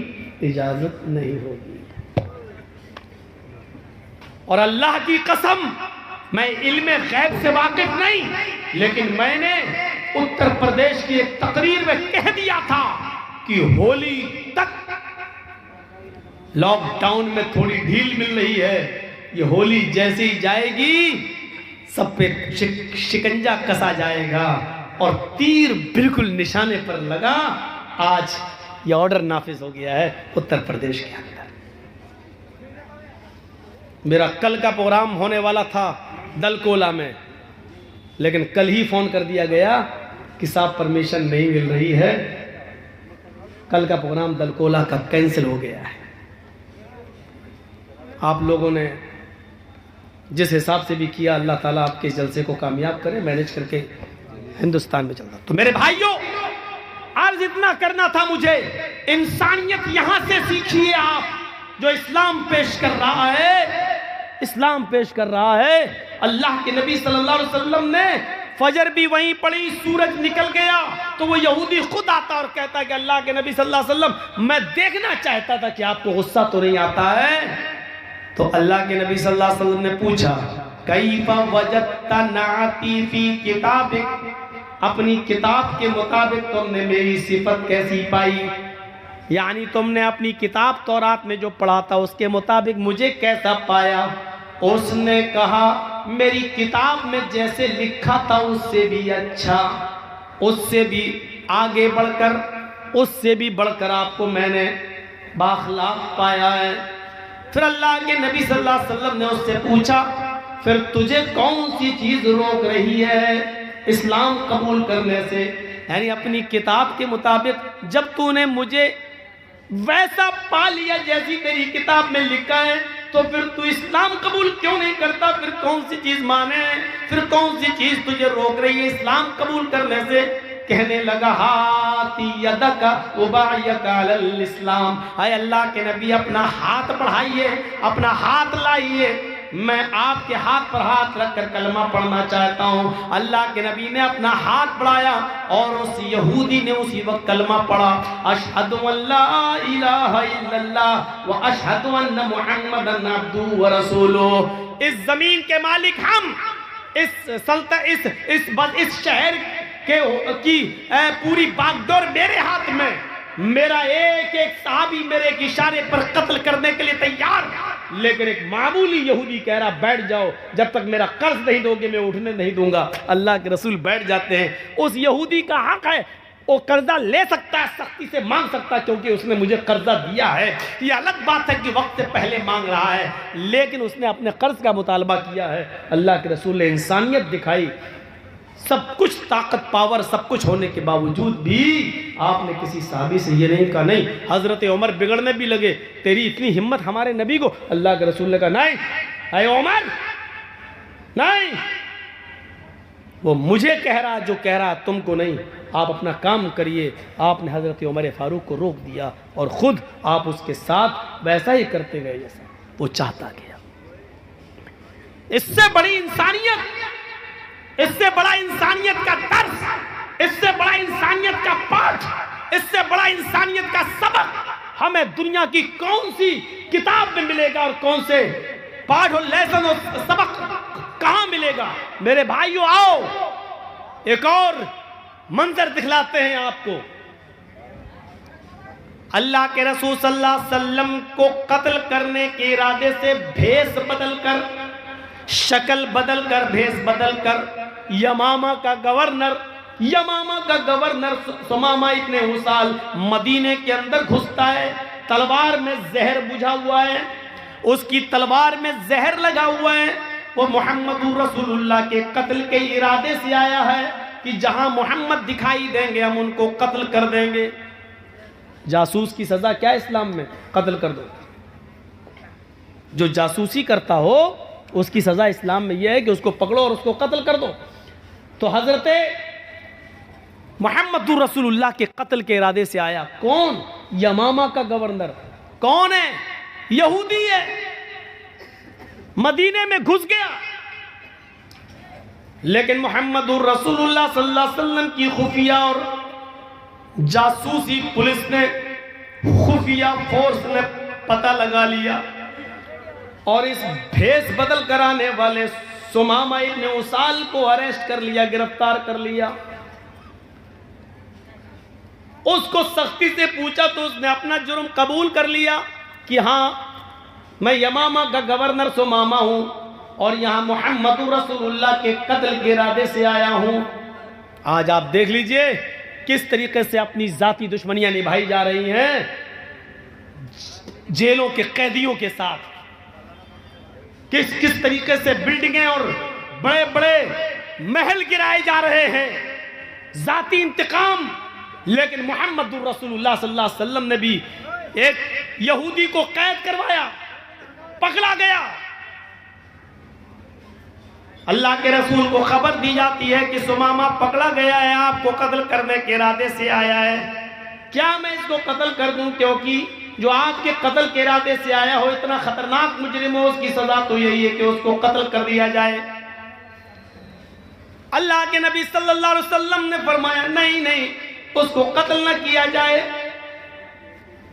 اجازت نہیں ہوگی۔ اور اللہ کی قسم میں علم غیب سے واقف نہیں، لیکن میں نے اتر پردیش کی ایک تقریر میں کہہ دیا تھا کہ ہولی تک لاک ڈاؤن میں تھوڑی ڈھیل مل رہی ہے، یہ ہولی جیسے ہی جائے گی سب پہ شکنجہ کسا جائے گا اور تیر بالکل نشانے پر لگا۔ آج یہ آرڈر نافذ ہو گیا ہے اتر پردیش کے اندر۔ میرا کل کا پروگرام ہونے والا تھا دلکولہ میں، لیکن کل ہی فون کر دیا گیا کہ صاحب پرمیشن نہیں مل رہی ہے، کل کا پروگرام دلکولہ کا کینسل ہو گیا ہے۔ آپ لوگوں نے جس حساب سے بھی کیا، اللہ تعالیٰ آپ کے جلسے کو کامیاب کرے، مینج کر کے ہندوستان میں چلتا۔ تو میرے بھائیوں، عرض اتنا کرنا تھا مجھے، انسانیت یہاں سے سیکھیے آپ، جو اسلام پیش کر رہا ہے، اسلام پیش کر رہا ہے۔ اللہ کے نبی صلی اللہ علیہ وسلم نے فجر بھی وہیں پڑھی، سورج نکل گیا تو وہ یہودی خود آتا اور کہتا کہ اللہ کے نبی صلی اللہ علیہ وسلم میں دیکھنا چاہتا تھا کہ آپ کو غصہ تو نہیں آتا ہے۔ تو اللہ کے نبی صلی اللہ علیہ وسلم نے پوچھا کیف وجدت نعتی فی کتابک، اپنی کتاب کے مطابق تم نے میری صفت کیسی پائی، یعنی تم نے اپنی کتاب تورات میں جو پڑھا تھا اس کے مطابق مجھے کیسا پایا؟ اس نے کہا میری کتاب میں جیسے لکھا تھا اس سے بھی اچھا، اس سے بھی آگے بڑھ کر، اس سے بھی بڑھ کر آپ کو میں نے باخلاق پایا ہے۔ پھر اللہ کے نبی صلی اللہ علیہ وسلم نے اس سے پوچھا پھر تجھے کون سی چیز روک رہی ہے اسلام قبول کرنے سے؟ یعنی اپنی کتاب کے مطابق جب تو نے مجھے ویسا پا لیا جیسی تیری کتاب میں لکھا ہے تو پھر تو اسلام قبول کیوں نہیں کرتا؟ پھر کون سی چیز مانے، پھر کون سی چیز تجھے روک رہی ہے اسلام قبول کرنے سے؟ کہنے لگا ہاتی یدک ابایک علی الاسلام، اے اللہ کے نبی اپنا ہاتھ بڑھائیے، اپنا ہاتھ لائیے، میں آپ کے ہاتھ پر ہاتھ رکھ کر کلمہ پڑھنا چاہتا ہوں۔ اللہ کے نبی نے اپنا ہاتھ بڑھایا اور اس یہودی نے اسی وقت کلمہ پڑھا، اشہد ان لا الہ الا اللہ و اشہد ان محمدا عبدہ و رسولہ۔ اس زمین کے مالک ہم، اس شہر کی پوری باغ ڈور میرے ہاتھ میں، میرا ایک ایک صحابی میرے ایک اشارے پر قتل کرنے کے لیے تیار، لیکن ایک معمولی یہودی کہہ رہا بیٹھ جاؤ، جب تک میرا قرض نہیں دو گے میں اٹھنے نہیں دوں گا۔ اللہ کے رسول بیٹھ جاتے ہیں۔ اس یہودی کا حق ہے، وہ قرضہ لے سکتا ہے، سختی سے مانگ سکتا ہے، کیونکہ اس نے مجھے قرضہ دیا ہے۔ یہ الگ بات ہے کہ وقت سے پہلے مانگ رہا ہے، لیکن اس نے اپنے قرض کا مطالبہ کیا ہے۔ اللہ کے رسول نے انسانیت دکھائی، سب کچھ طاقت پاور سب کچھ ہونے کے باوجود بھی آپ نے کسی صحابی سے یہ نہیں کہا نہیں۔ حضرت عمر بگڑنے بھی لگے، تیری اتنی ہمت ہمارے نبی کو؟ اللہ کے رسول نے کہا نہیں اے عمر نہیں، وہ مجھے کہہ رہا جو کہہ رہا تم کو نہیں، آپ اپنا کام کریے۔ آپ نے حضرت عمر فاروق کو روک دیا اور خود آپ اس کے ساتھ ویسا ہی کرتے گئے جیسا وہ چاہتا گیا۔ اس سے بڑی انسانیت، اس سے بڑا انسانیت کا درس، اس سے بڑا انسانیت کا پاٹھ، اس سے بڑا انسانیت کا سبق ہمیں دنیا کی کون سی کتاب میں ملے گا اور کون سے پاٹھ اور لیسن اور سبق کہاں ملے گا؟ میرے بھائیو آؤ ایک اور منظر دکھلاتے ہیں آپ کو۔ اللہ کے رسول صلی اللہ علیہ وسلم کو قتل کرنے کے ارادے سے بھیس بدل کر، شکل بدل کر، بھیس بدل کر یمامہ کا گورنر سمامہ ابن اسال مدینے کے اندر گھستا ہے۔ تلوار میں زہر بجھا ہوا ہے، اس کی تلوار میں زہر لگا ہوا ہے۔ وہ محمد رسول اللہ کے قتل کے ارادے سے آیا ہے کہ جہاں محمد دکھائی دیں گے ہم ان کو قتل کر دیں گے۔ جاسوس کی سزا کیا ہے اسلام میں؟ قتل کر دو۔ جو جاسوسی کرتا ہو اس کی سزا اسلام میں یہ ہے کہ اس کو پکڑو اور اس کو قتل کر دو۔ تو حضرت محمد رسول اللہ کے قتل کے ارادے سے آیا کون؟ یمامہ کا گورنر۔ کون ہے؟ یہودی ہے، مدینے میں گھس گیا، لیکن محمد رسول اللہ صلی اللہ علیہ وسلم کی خفیہ اور جاسوسی پولیس نے، خفیہ فورس نے پتہ لگا لیا اور اس بھیس بدل کرانے والے سمامہ ابن اسال کو اریسٹ کر لیا، گرفتار کر لیا۔ اس کو سختی سے پوچھا تو اس نے اپنا جرم قبول کر لیا کہ ہاں میں یمامہ کا گورنر سمامہ ہوں اور یہاں محمد رسول اللہ کے قتل کے ارادے سے آیا ہوں۔ آج آپ دیکھ لیجئے کس طریقے سے اپنی ذاتی دشمنیاں نبھائی جا رہی ہیں جیلوں کے قیدیوں کے ساتھ، کس طریقے سے بلڈنگیں اور بڑے بڑے محل گرائے جا رہے ہیں، ذاتی انتقام۔ لیکن محمد رسول اللہ صلی اللہ علیہ وسلم نے بھی ایک یہودی کو قید کروایا، پکڑا گیا۔ اللہ کے رسول کو خبر دی جاتی ہے کہ سمامہ پکڑا گیا ہے، آپ کو قتل کرنے کے ارادے سے آیا ہے۔ کیا میں اس کو قتل کر دوں؟ کیونکہ جو آپ کے قتل کے ارادے سے آیا ہو اتنا خطرناک مجرم ہو، اس کی سزا تو یہی ہے کہ اس کو قتل کر دیا جائے۔ اللہ کے نبی صلی اللہ علیہ وسلم نے فرمایا نہیں اس کو قتل نہ کیا جائے،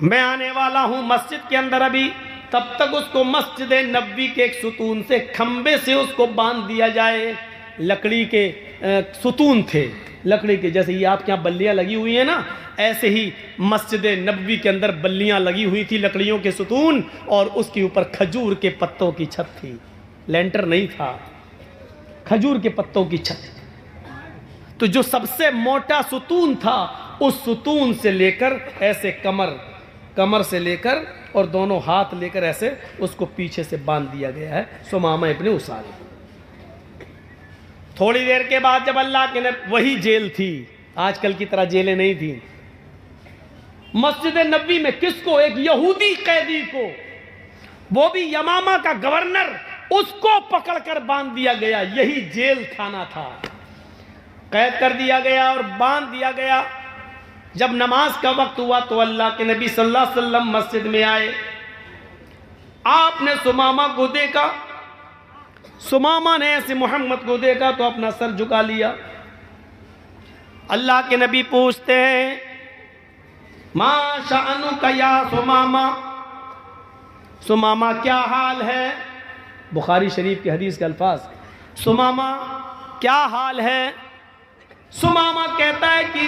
میں آنے والا ہوں مسجد کے اندر ابھی، تب تک اس کو مسجد نبوی کے ایک ستون سے، کھمبے سے اس کو باندھ دیا جائے۔ لکڑی کے ستون تھے، لکڑی کے، جیسے یہ آپ کے یہاں بلیاں لگی ہوئی ہیں نا، ایسے ہی مسجد نبوی کے اندر بلیاں لگی ہوئی تھی، لکڑیوں کے ستون، اور اس کے اوپر کھجور کے پتوں کی چھت تھی، لینٹر نہیں تھا، کھجور کے پتوں کی چھت۔ تو جو سب سے موٹا ستون تھا اس ستون سے لے کر ایسے کمر سے لے کر اور دونوں ہاتھ لے کر ایسے اس کو پیچھے سے باندھ دیا گیا ہے سمامہ ابن اسال۔ تھوڑی دیر کے بعد جب اللہ کے نبی، وہی جیل تھی، آج کل کی طرح جیلیں نہیں تھیں، مسجد نبوی میں کس کو؟ ایک یہودی قیدی کو، وہ بھی یمامہ کا گورنر، اس کو پکڑ کر باندھ دیا گیا۔ یہی جیل کھانا تھا، قید کر دیا گیا اور باندھ دیا گیا۔ جب نماز کا وقت ہوا تو اللہ کے نبی صلی اللہ علیہ وسلم مسجد میں آئے، آپ نے سمامہ کو دیکھا، سمامہ نے ایسے محمد کو دیکھا تو اپنا سر جھکا لیا۔ اللہ کے نبی پوچھتے ہیں ما شأنک یا سمامہ، سمامہ کیا حال ہے؟ بخاری شریف کی حدیث کے الفاظ، سمامہ کیا حال ہے؟ سمامہ کہتا ہے کہ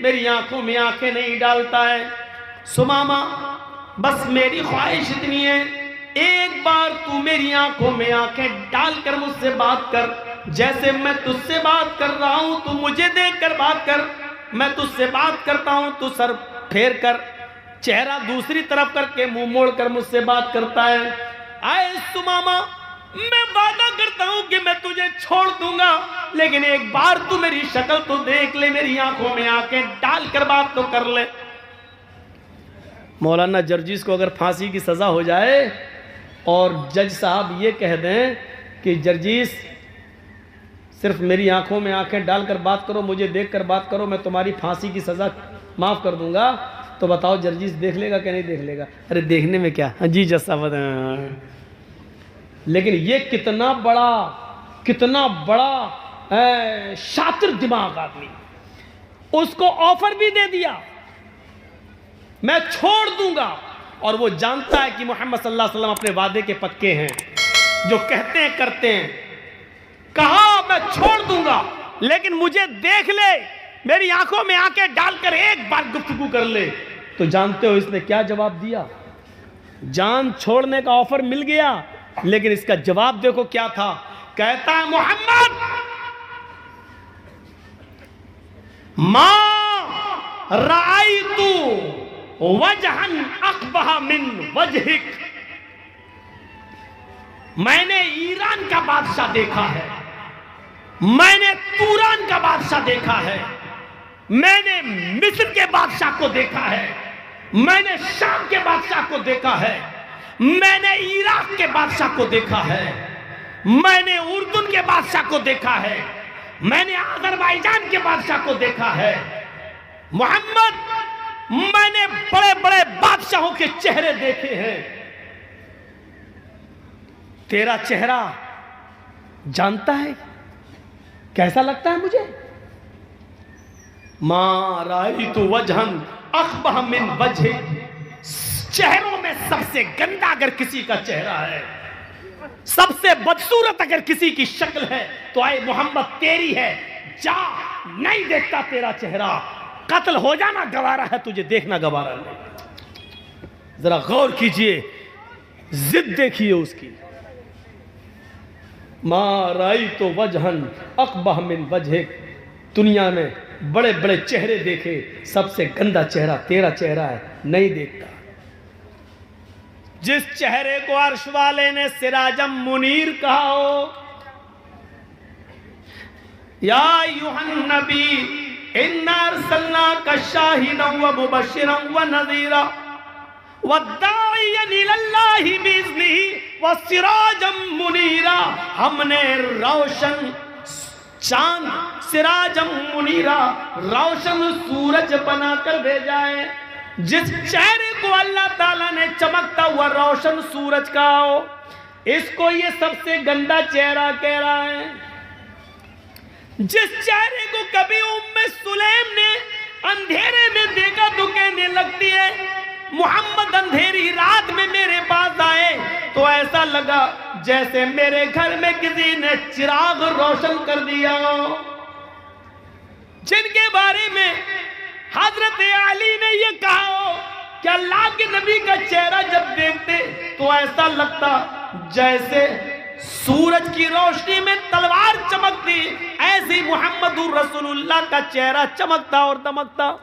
میری آنکھوں میں آنکھیں نہیں ڈالتا ہے۔ سمامہ بس میری خواہش اتنی ہے، ایک بار تو میری آنکھوں میں آنکھیں ڈال کر مجھ سے بات کر، جیسے میں تجھ سے بات کر رہا ہوں تو مجھے دیکھ کر بات کر، میں تجھ سے بات کرتا ہوں تو سر پھیر کر، چہرہ دوسری طرف کر کے منہ موڑ کر مجھ سے بات کرتا ہے۔ آئے سمامہ میں وعدہ کرتا ہوں کہ میں تجھے چھوڑ دوں گا، لیکن ایک بار تو میری شکل تو دیکھ لے، میری آنکھوں میں آنکھیں ڈال کر بات تو کر لے۔ مولانا جرجیس کو اگر پھانسی کی سزا ہو جائے اور جج صاحب یہ کہہ دیں کہ جرجیس صرف میری آنکھوں میں آنکھیں ڈال کر بات کرو، مجھے دیکھ کر بات کرو، میں تمہاری پھانسی کی سزا معاف کر دوں گا، تو بتاؤ جرجیس دیکھ لے گا کہ نہیں دیکھ لے گا؟ ارے دیکھنے میں کیا، جی جج صاحب، لیکن یہ کتنا بڑا شاطر دماغ آدمی، اس کو آفر بھی دے دیا میں چھوڑ دوں گا، اور وہ جانتا ہے کہ محمد صلی اللہ علیہ وسلم اپنے وعدے کے پکے ہیں، جو کہتے ہیں کرتے ہیں۔ کہا میں چھوڑ دوں گا لیکن مجھے دیکھ لے، میری آنکھوں میں آنکھیں ڈال کر ایک بار گفتگو کر لے۔ تو جانتے ہو اس نے کیا جواب دیا؟ جان چھوڑنے کا آفر مل گیا، لیکن اس کا جواب دیکھو کیا تھا۔ کہتا ہے محمد ما رأیت وجہا اقبح من وجہک، میں نے ایران کا بادشاہ دیکھا ہے، میں نے توران کا بادشاہ دیکھا ہے، میں نے مصر کے بادشاہ کو دیکھا ہے، میں نے شام کے بادشاہ کو دیکھا ہے، میں نے عراق کے بادشاہ کو دیکھا ہے، میں نے اردن کے بادشاہ کو دیکھا ہے، میں نے آذربائیجان کے بادشاہ کو دیکھا ہے۔ محمد میں نے بڑے بڑے بادشاہوں کے چہرے دیکھے ہیں، تیرا چہرہ جانتا ہے کیسا لگتا ہے مجھے؟ ما رأیت وجہا اقبح من وجہ، چہروں میں سب سے گندا اگر کسی کا چہرہ ہے، سب سے بدصورت اگر کسی کی شکل ہے تو اے محمد تیری ہے، جا، نہیں دیکھتا تیرا چہرہ، قتل ہو جانا گوارا ہے، تجھے دیکھنا گوارا نہیں۔ ذرا غور کیجئے، ضد دیکھیے اس کی۔ ما رأیت وجہا اقبح من وجہک، دنیا میں بڑے بڑے چہرے دیکھے، سب سے گندا چہرہ تیرا چہرہ ہے، نہیں دیکھتا۔ جس چہرے کو عرش والے نے سراجم منیر کہا ہو، یا ایھا النبی انا ارسلناک شاہدا ومبشرا ونذیرا والداعیا الی اللہ باذنہ وسراجا منیرا، ہم نے روشن چاند، سراجا منیرا، روشن سورج بنا کر بھیجا ہے۔ جس چہرے کو اللہ تعالیٰ نے چمکتا ہوا روشن سورج کہا ہو، اس کو یہ سب سے گندا چہرہ کہہ رہا ہے۔ جس چہرے کو کبھی ام سلیم نے اندھیرے میں دیکھا تو کہنے لگتی ہے محمد اندھیری رات میں میرے پاس آئے تو ایسا لگا جیسے میرے گھر میں کسی نے چراغ روشن کر دیا ہو۔ جن کے بارے میں حضرت علی نے یہ کہا ہو کہ اللہ کے نبی کا چہرہ جب دیکھتے تو ایسا لگتا جیسے سورج کی روشنی میں تلوار چمکتی، ایسی محمد رسول اللہ کا چہرہ چمکتا اور دمکتا۔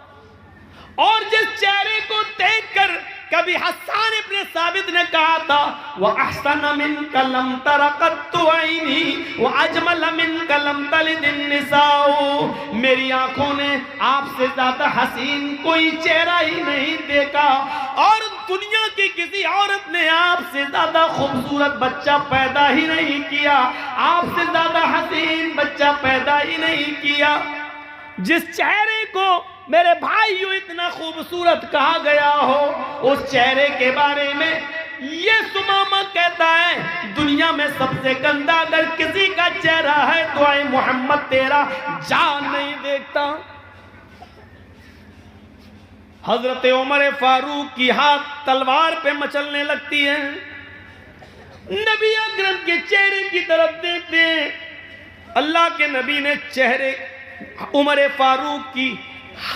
اور جس چہرے کو دیکھ کر کبھی حسان ابن ثابت نے کہا تھا وَأَحْسَنَ مِنْكَ لَمْ تَرَ قَطُّ عَيْنِي وَأَجْمَلَ مِنْكَ لَمْ تَلِدِ النِّسَاءُ، میری آنکھوں نے آپ سے زیادہ حسین کوئی چہرہ ہی نہیں دیکھا، اور دنیا کی کسی عورت نے آپ سے زیادہ خوبصورت بچہ پیدا ہی نہیں کیا، آپ سے زیادہ حسین بچہ پیدا ہی نہیں کیا۔ جس چہرے کو میرے بھائیو اتنا خوبصورت کہا گیا ہو، اس چہرے کے بارے میں یہ سمامہ کہتا ہے دنیا میں سب سے گندا اگر کسی کا چہرہ ہے تو اے محمد تیرا جان نہیں دیکھتا۔ حضرت عمر فاروق کی ہاتھ تلوار پہ مچلنے لگتی ہے، نبی اکرم کے چہرے کی طرف دیکھتے ہیں، اللہ کے نبی نے چہرے عمر فاروق کی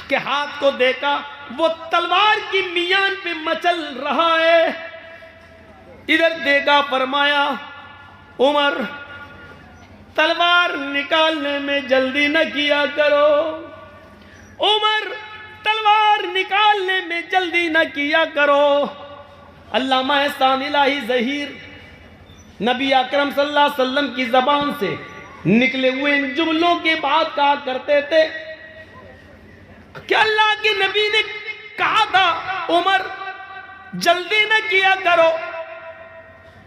کے ہاتھ کو دیکھا وہ تلوار کی میان پہ مچل رہا ہے. ادھر دیکھا, فرمایا عمر تلوار نکالنے میں جلدی نہ کیا کرو, عمر تلوار نکالنے میں جلدی نہ کیا کرو. علامہ احسان الہی ظہیر نبی اکرم صلی اللہ علیہ وسلم کی زبان سے نکلے ہوئے ان جملوں کے بعد کہا کرتے تھے کہ اللہ کے نبی نے کہا تھا عمر جلدی نہ کیا کرو,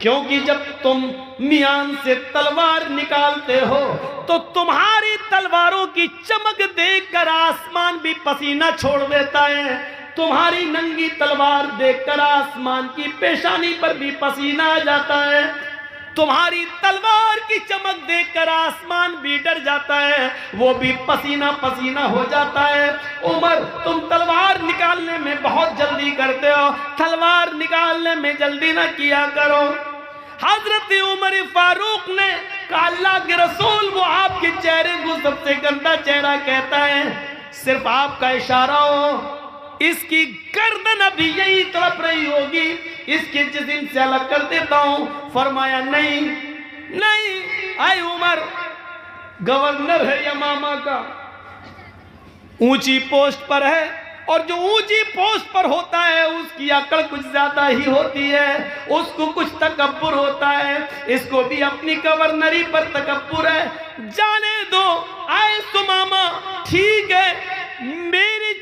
کیونکہ جب تم میان سے تلوار نکالتے ہو تو تمہاری تلواروں کی چمک دیکھ کر آسمان بھی پسینہ چھوڑ دیتا ہے, تمہاری ننگی تلوار دیکھ کر آسمان کی پیشانی پر بھی پسینہ آ جاتا ہے, تمہاری تلوار کی چمک دیکھ کر آسمان بھی ڈر جاتا ہے, وہ بھی پسینہ پسینہ ہو جاتا ہے. عمر تم تلوار نکالنے میں بہت جلدی کرتے ہو, تلوار نکالنے میں جلدی نہ کیا کرو. حضرت عمر فاروق نے کہا اللہ کے رسول وہ آپ کے چہرے کو سب سے گندا چہرہ کہتا ہے, صرف آپ کا اشارہ ہو, اس کی گردن ابھی یہی طرف رہی ہوگی, اس کے جسم سے الگ کر دیتا ہوں. فرمایا نہیں نہیں اے عمر, گورنر ہے یمامہ کا, اونچی پوسٹ پر ہے, اور جو اونچی پوسٹ پر ہوتا ہے اس کی عقل کچھ زیادہ ہی ہوتی ہے, اس کو کچھ تکبر ہوتا ہے, اس کو بھی اپنی گورنری پر تکبر ہے. جانے دو اے سمامہ, ٹھیک ہے میری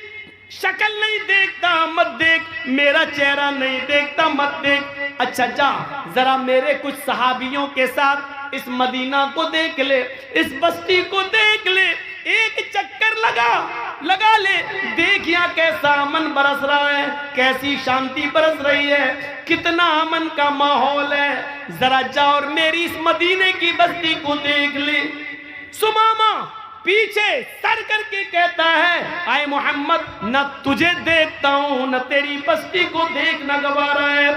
شکل نہیں دیکھتا مت دیکھ, میرا چہرہ نہیں دیکھتا مت دیکھ, اچھا جا ذرا میرے کچھ صحابیوں کے ساتھ اس مدینہ کو دیکھ لے, اس بستی کو دیکھ لے, ایک چکر لگا لے, دیکھ یہاں کیسا امن برس رہا ہے, کیسی شانتی برس رہی ہے, کتنا امن کا ماحول ہے, ذرا جا اور میری اس مدینے کی بستی کو دیکھ لے. سمامہ پیچھے سر کر کے کہتا ہے اے محمد نہ تجھے دیکھتا ہوں نہ تیری بستی کو دیکھنا گوارا ہے,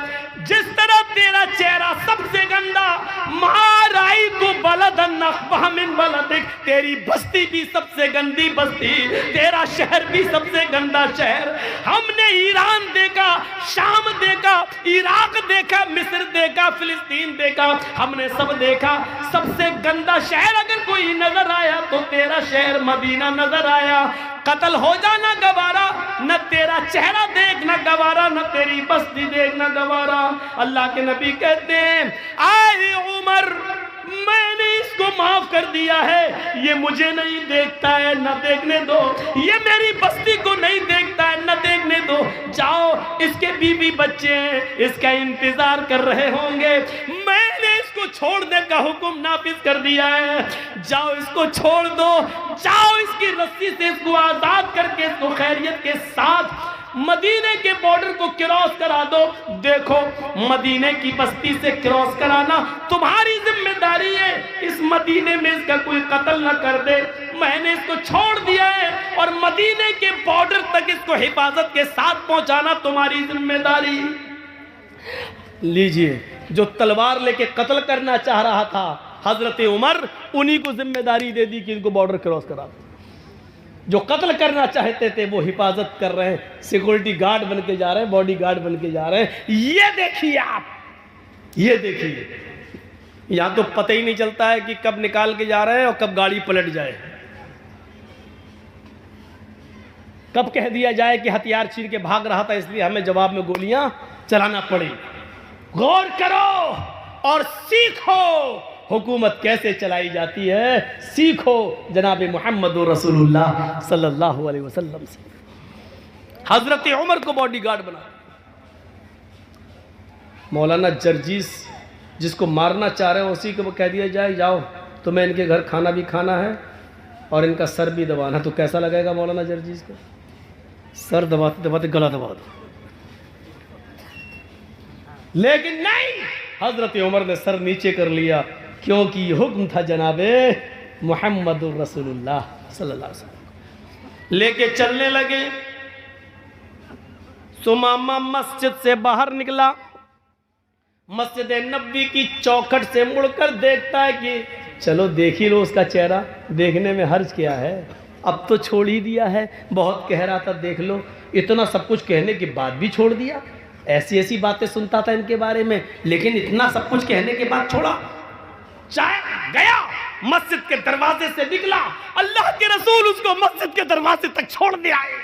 جس طرح تیرا چہرہ سب سے گندا, مہارائی تو بلدن نخبہ من بلدک, تیری بستی بھی سب سے گندی بستی, تیرا شہر بھی سب سے گندا شہر. ہم نے ایران دیکھا, شام دیکھا, عراق دیکھا, مصر دیکھا, فلسطین دیکھا, ہم نے سب دیکھا, سب سے گندا شہر اگر کوئی نظر آیا تو تیرا شہر مدینہ نظر آیا. قتل ہو جانا گوارا, نہ تیرا چہرہ دیکھنا گوارا, نہ تیری بستی دیکھنا گوارا. اللہ کے نبی کہتے ہیں اے عمر میں نے اس کو معاف کر دیا ہے, یہ مجھے نہیں دیکھتا ہے نہ دیکھنے دو, یہ میری بستی کو نہیں دیکھتا ہے نہ دیکھنے دو. جاؤ اس کے بیوی بچے ہیں, اس کا انتظار کر رہے ہوں گے, میں نے اس کو چھوڑنے کا حکم نافذ کر دیا ہے, جاؤ اس کو چھوڑ دو, جاؤ اس کی رسی سے اس کو آزاد کر کے اس کو خیریت کے ساتھ مدینے کے بارڈر کو کراس کرا دو. دیکھو مدینے کی بستی سے کراس کرانا تمہاری ذمہ داری ہے, اس مدینے میں اس کا کوئی قتل نہ کر دے. میں نے اس کو چھوڑ دیا ہے اور مدینے کے بارڈر تک اس کو حفاظت کے ساتھ پہنچانا تمہاری ذمہ داری. لیجئے جو تلوار لے کے قتل کرنا چاہ رہا تھا حضرت عمر, انہی کو ذمہ داری دے دی کہ ان کو بارڈر کراس کرا دو. جو قتل کرنا چاہتے تھے وہ حفاظت کر رہے ہیں, سیکورٹی گارڈ بن کے جا رہے ہیں, باڈی گارڈ بن کے جا رہے ہیں. یہ دیکھیے آپ, یہ دیکھیے, یہاں تو پتہ ہی نہیں چلتا ہے کہ کب نکال کے جا رہے ہیں اور کب گاڑی پلٹ جائے, کب کہہ دیا جائے کہ ہتھیار چھین کے بھاگ رہا تھا اس لیے ہمیں جواب میں گولیاں چلانا پڑی. غور کرو اور سیکھو حکومت کیسے چلائی جاتی ہے, سیکھو جناب محمد رسول اللہ صلی اللہ علیہ وسلم سے. حضرت عمر کو باڈی گارڈ بنا. مولانا جرجیس جس کو مارنا چاہ رہے ہیں اسی کو کہہ دیا جائے جاؤ تمہیں ان کے گھر کھانا بھی کھانا ہے اور ان کا سر بھی دبانا, تو کیسا لگے گا مولانا جرجیس کو؟ سر دباتے دباتے گلا دبا دو. لیکن نہیں, حضرت عمر نے سر نیچے کر لیا, کیونکہ یہ حکم تھا جناب محمد الرسول اللہ صلی اللہ علیہ وسلم. لے کے چلنے لگے. سمامہ مسجد سے باہر نکلا, مسجد نبوی کی چوکھٹ سے مڑ کر دیکھتا ہے کہ چلو دیکھ ہی لو اس کا چہرہ, دیکھنے میں حرج کیا ہے, اب تو چھوڑ ہی دیا ہے. بہت کہہ رہا تھا دیکھ لو اتنا سب کچھ کہنے کے بعد بھی چھوڑ دیا. ایسی ایسی باتیں سنتا تھا ان کے بارے میں لیکن اتنا سب کچھ کہنے کے بعد چھوڑا. چاہے گیا مسجد کے دروازے سے نکلا اللہ کے رسول اس کو مسجد کے دروازے تک چھوڑ دے آئے.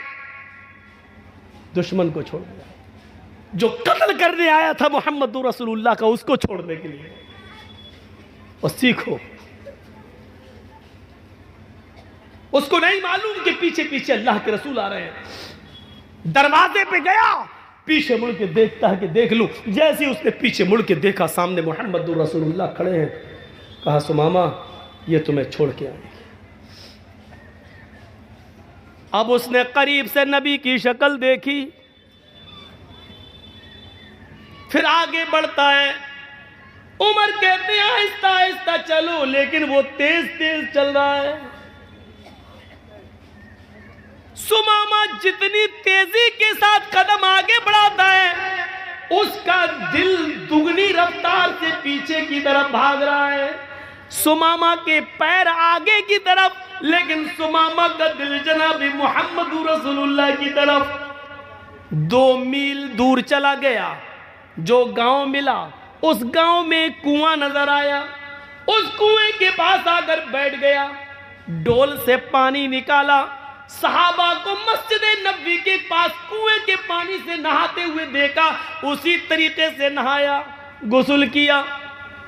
دشمن کو چھوڑ دیا. جو قتل کرنے آیا تھا محمد رسول اللہ کا اس کو چھوڑنے کے لیے. اور سیکھو اس کو نہیں معلوم کہ پیچھے پیچھے اللہ کے رسول آ رہے ہیں. دروازے پہ گیا پیچھے مڑ کے دیکھتا ہے کہ دیکھ لوں. جیسے اس نے پیچھے مڑ کے دیکھا سامنے محمد رسول اللہ کھڑے ہیں. کہا سمامہ یہ تمہیں چھوڑ کے آئے گی. اب اس نے قریب سے نبی کی شکل دیکھی پھر آگے بڑھتا ہے. عمر کہتے ہیں آہستہ آہستہ چلو لیکن وہ تیز تیز چل رہا ہے. سمامہ جتنی تیزی کے ساتھ قدم آگے بڑھاتا ہے اس کا دل دگنی رفتار سے پیچھے کی طرف بھاگ رہا ہے. سمامہ کے پیر آگے کی طرف لیکن سمامہ کا دل جناب محمد رسول اللہ کی طرف. 2 میل دور چلا گیا. جو گاؤں ملا اس گاؤں میں ایک کنواں نظر آیا. اس کنویں کے پاس آ کر بیٹھ گیا. ڈول سے پانی نکالا. صحابہ کو مسجد نبوی کے پاس کنویں کے پانی سے نہاتے ہوئے دیکھا. اسی طریقے سے نہایا غسل کیا